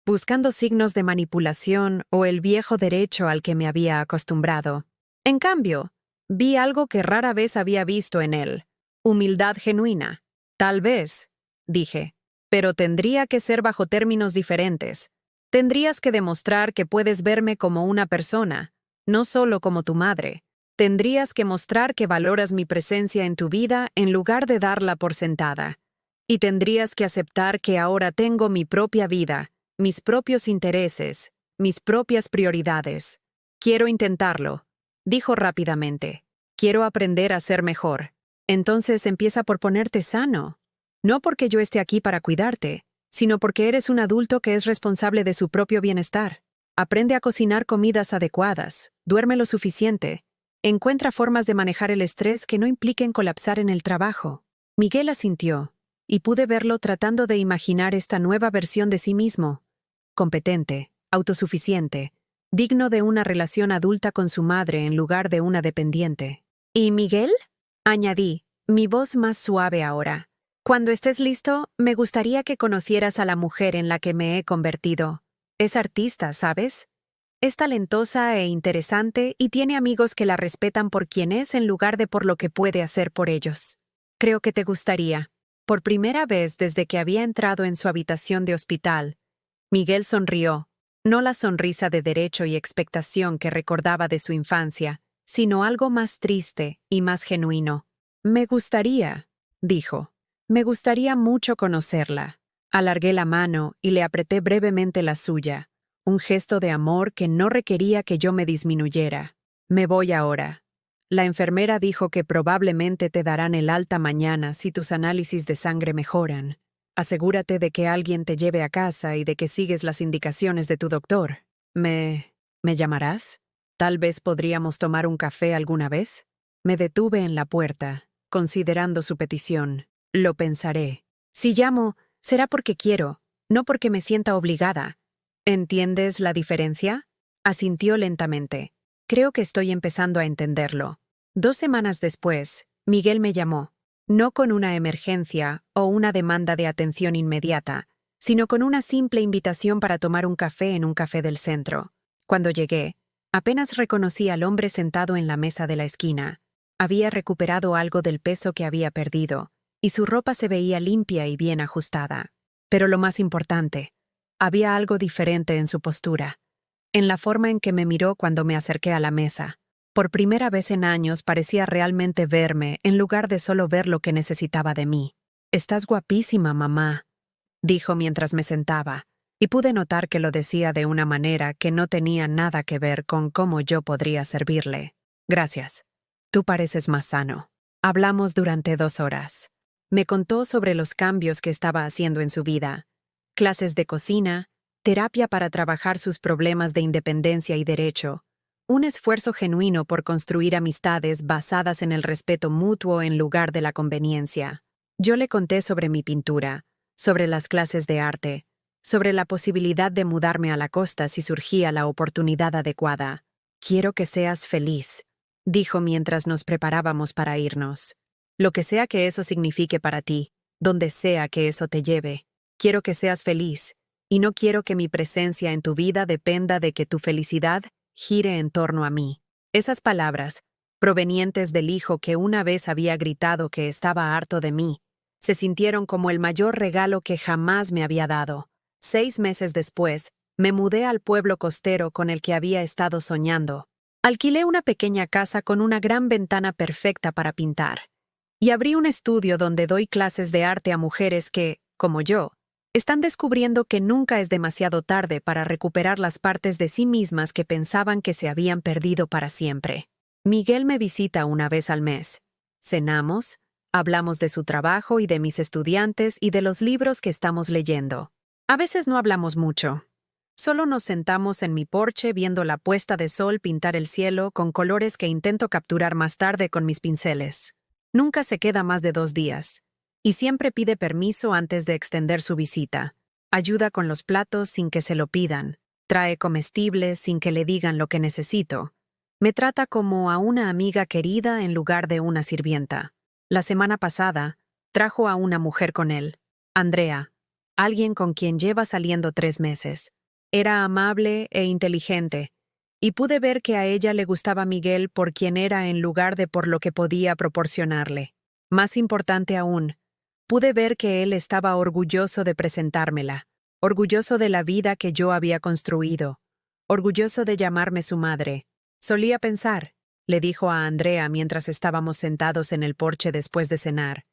buscando signos de manipulación o el viejo derecho al que me había acostumbrado. En cambio, vi algo que rara vez había visto en él: humildad genuina. Tal vez, dije, pero tendría que ser bajo términos diferentes. Tendrías que demostrar que puedes verme como una persona, no solo como tu madre. Tendrías que mostrar que valoras mi presencia en tu vida en lugar de darla por sentada. Y tendrías que aceptar que ahora tengo mi propia vida, mis propios intereses, mis propias prioridades. Quiero intentarlo, dijo rápidamente. Quiero aprender a ser mejor. Entonces empieza por ponerte sano. No porque yo esté aquí para cuidarte, sino porque eres un adulto que es responsable de su propio bienestar. Aprende a cocinar comidas adecuadas, duerme lo suficiente. Encuentra formas de manejar el estrés que no impliquen colapsar en el trabajo. Miguel asintió, y pude verlo tratando de imaginar esta nueva versión de sí mismo. Competente, autosuficiente, digno de una relación adulta con su madre en lugar de una dependiente. ¿Y Miguel? Añadí, mi voz más suave ahora. Cuando estés listo, me gustaría que conocieras a la mujer en la que me he convertido. Es artista, ¿sabes? Es talentosa e interesante y tiene amigos que la respetan por quien es en lugar de por lo que puede hacer por ellos. Creo que te gustaría. Por primera vez desde que había entrado en su habitación de hospital, Miguel sonrió, no la sonrisa de derecho y expectación que recordaba de su infancia, sino algo más triste y más genuino. Me gustaría, dijo. Me gustaría mucho conocerla. Alargué la mano y le apreté brevemente la suya, un gesto de amor que no requería que yo me disminuyera. Me voy ahora. La enfermera dijo que probablemente te darán el alta mañana si tus análisis de sangre mejoran. Asegúrate de que alguien te lleve a casa y de que sigues las indicaciones de tu doctor. ¿Me llamarás? ¿Tal vez podríamos tomar un café alguna vez? Me detuve en la puerta, considerando su petición. Lo pensaré. Si llamo, será porque quiero, no porque me sienta obligada. ¿Entiendes la diferencia? Asintió lentamente. Creo que estoy empezando a entenderlo. 2 semanas después, Miguel me llamó, no con una emergencia o una demanda de atención inmediata, sino con una simple invitación para tomar un café en un café del centro. Cuando llegué, apenas reconocí al hombre sentado en la mesa de la esquina. Había recuperado algo del peso que había perdido, y su ropa se veía limpia y bien ajustada. Pero lo más importante, había algo diferente en su postura, en la forma en que me miró cuando me acerqué a la mesa. Por primera vez en años parecía realmente verme en lugar de solo ver lo que necesitaba de mí. «Estás guapísima, mamá», dijo mientras me sentaba, y pude notar que lo decía de una manera que no tenía nada que ver con cómo yo podría servirle. «Gracias. Tú pareces más sano». Hablamos durante 2 horas. Me contó sobre los cambios que estaba haciendo en su vida, clases de cocina, terapia para trabajar sus problemas de independencia y derecho, un esfuerzo genuino por construir amistades basadas en el respeto mutuo en lugar de la conveniencia. Yo le conté sobre mi pintura, sobre las clases de arte, sobre la posibilidad de mudarme a la costa si surgía la oportunidad adecuada. «Quiero que seas feliz», dijo mientras nos preparábamos para irnos. «Lo que sea que eso signifique para ti, donde sea que eso te lleve. Quiero que seas feliz, y no quiero que mi presencia en tu vida dependa de que tu felicidad gire en torno a mí». Esas palabras, provenientes del hijo que una vez había gritado que estaba harto de mí, se sintieron como el mayor regalo que jamás me había dado. 6 meses después, me mudé al pueblo costero con el que había estado soñando. Alquilé una pequeña casa con una gran ventana perfecta para pintar. Y abrí un estudio donde doy clases de arte a mujeres que, como yo, están descubriendo que nunca es demasiado tarde para recuperar las partes de sí mismas que pensaban que se habían perdido para siempre. Miguel me visita una vez al mes. Cenamos, hablamos de su trabajo y de mis estudiantes y de los libros que estamos leyendo. A veces no hablamos mucho. Solo nos sentamos en mi porche viendo la puesta de sol pintar el cielo con colores que intento capturar más tarde con mis pinceles. Nunca se queda más de 2 días. Y siempre pide permiso antes de extender su visita. Ayuda con los platos sin que se lo pidan. Trae comestibles sin que le digan lo que necesito. Me trata como a una amiga querida en lugar de una sirvienta. La semana pasada, trajo a una mujer con él, Andrea, alguien con quien lleva saliendo 3 meses. Era amable e inteligente, y pude ver que a ella le gustaba Miguel por quien era en lugar de por lo que podía proporcionarle. Más importante aún, pude ver que él estaba orgulloso de presentármela, orgulloso de la vida que yo había construido, orgulloso de llamarme su madre. Solía pensar, le dijo a Andrea mientras estábamos sentados en el porche después de cenar,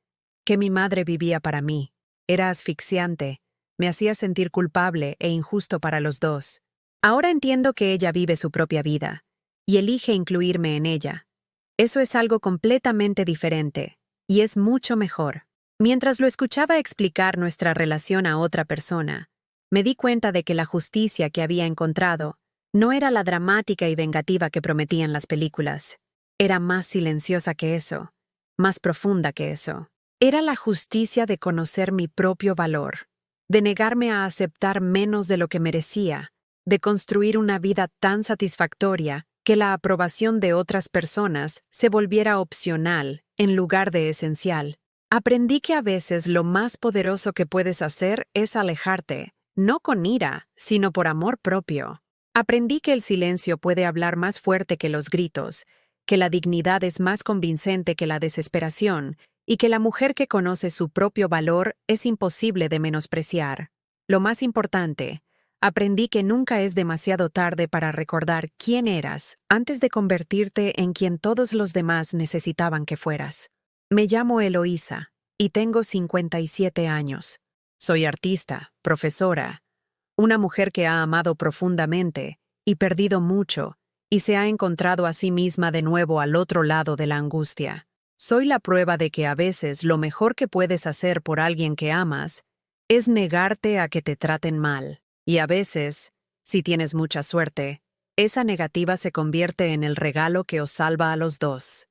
que mi madre vivía para mí. Era asfixiante, me hacía sentir culpable e injusto para los dos. Ahora entiendo que ella vive su propia vida, y elige incluirme en ella. Eso es algo completamente diferente, y es mucho mejor. Mientras lo escuchaba explicar nuestra relación a otra persona, me di cuenta de que la justicia que había encontrado no era la dramática y vengativa que prometían las películas. Era más silenciosa que eso, más profunda que eso. Era la justicia de conocer mi propio valor, de negarme a aceptar menos de lo que merecía, de construir una vida tan satisfactoria que la aprobación de otras personas se volviera opcional en lugar de esencial. Aprendí que a veces lo más poderoso que puedes hacer es alejarte, no con ira, sino por amor propio. Aprendí que el silencio puede hablar más fuerte que los gritos, que la dignidad es más convincente que la desesperación, y que la mujer que conoce su propio valor es imposible de menospreciar. Lo más importante, aprendí que nunca es demasiado tarde para recordar quién eras antes de convertirte en quien todos los demás necesitaban que fueras. Me llamo Eloísa y tengo 57 años. Soy artista, profesora, una mujer que ha amado profundamente y perdido mucho y se ha encontrado a sí misma de nuevo al otro lado de la angustia. Soy la prueba de que a veces lo mejor que puedes hacer por alguien que amas es negarte a que te traten mal. Y a veces, si tienes mucha suerte, esa negativa se convierte en el regalo que os salva a los dos.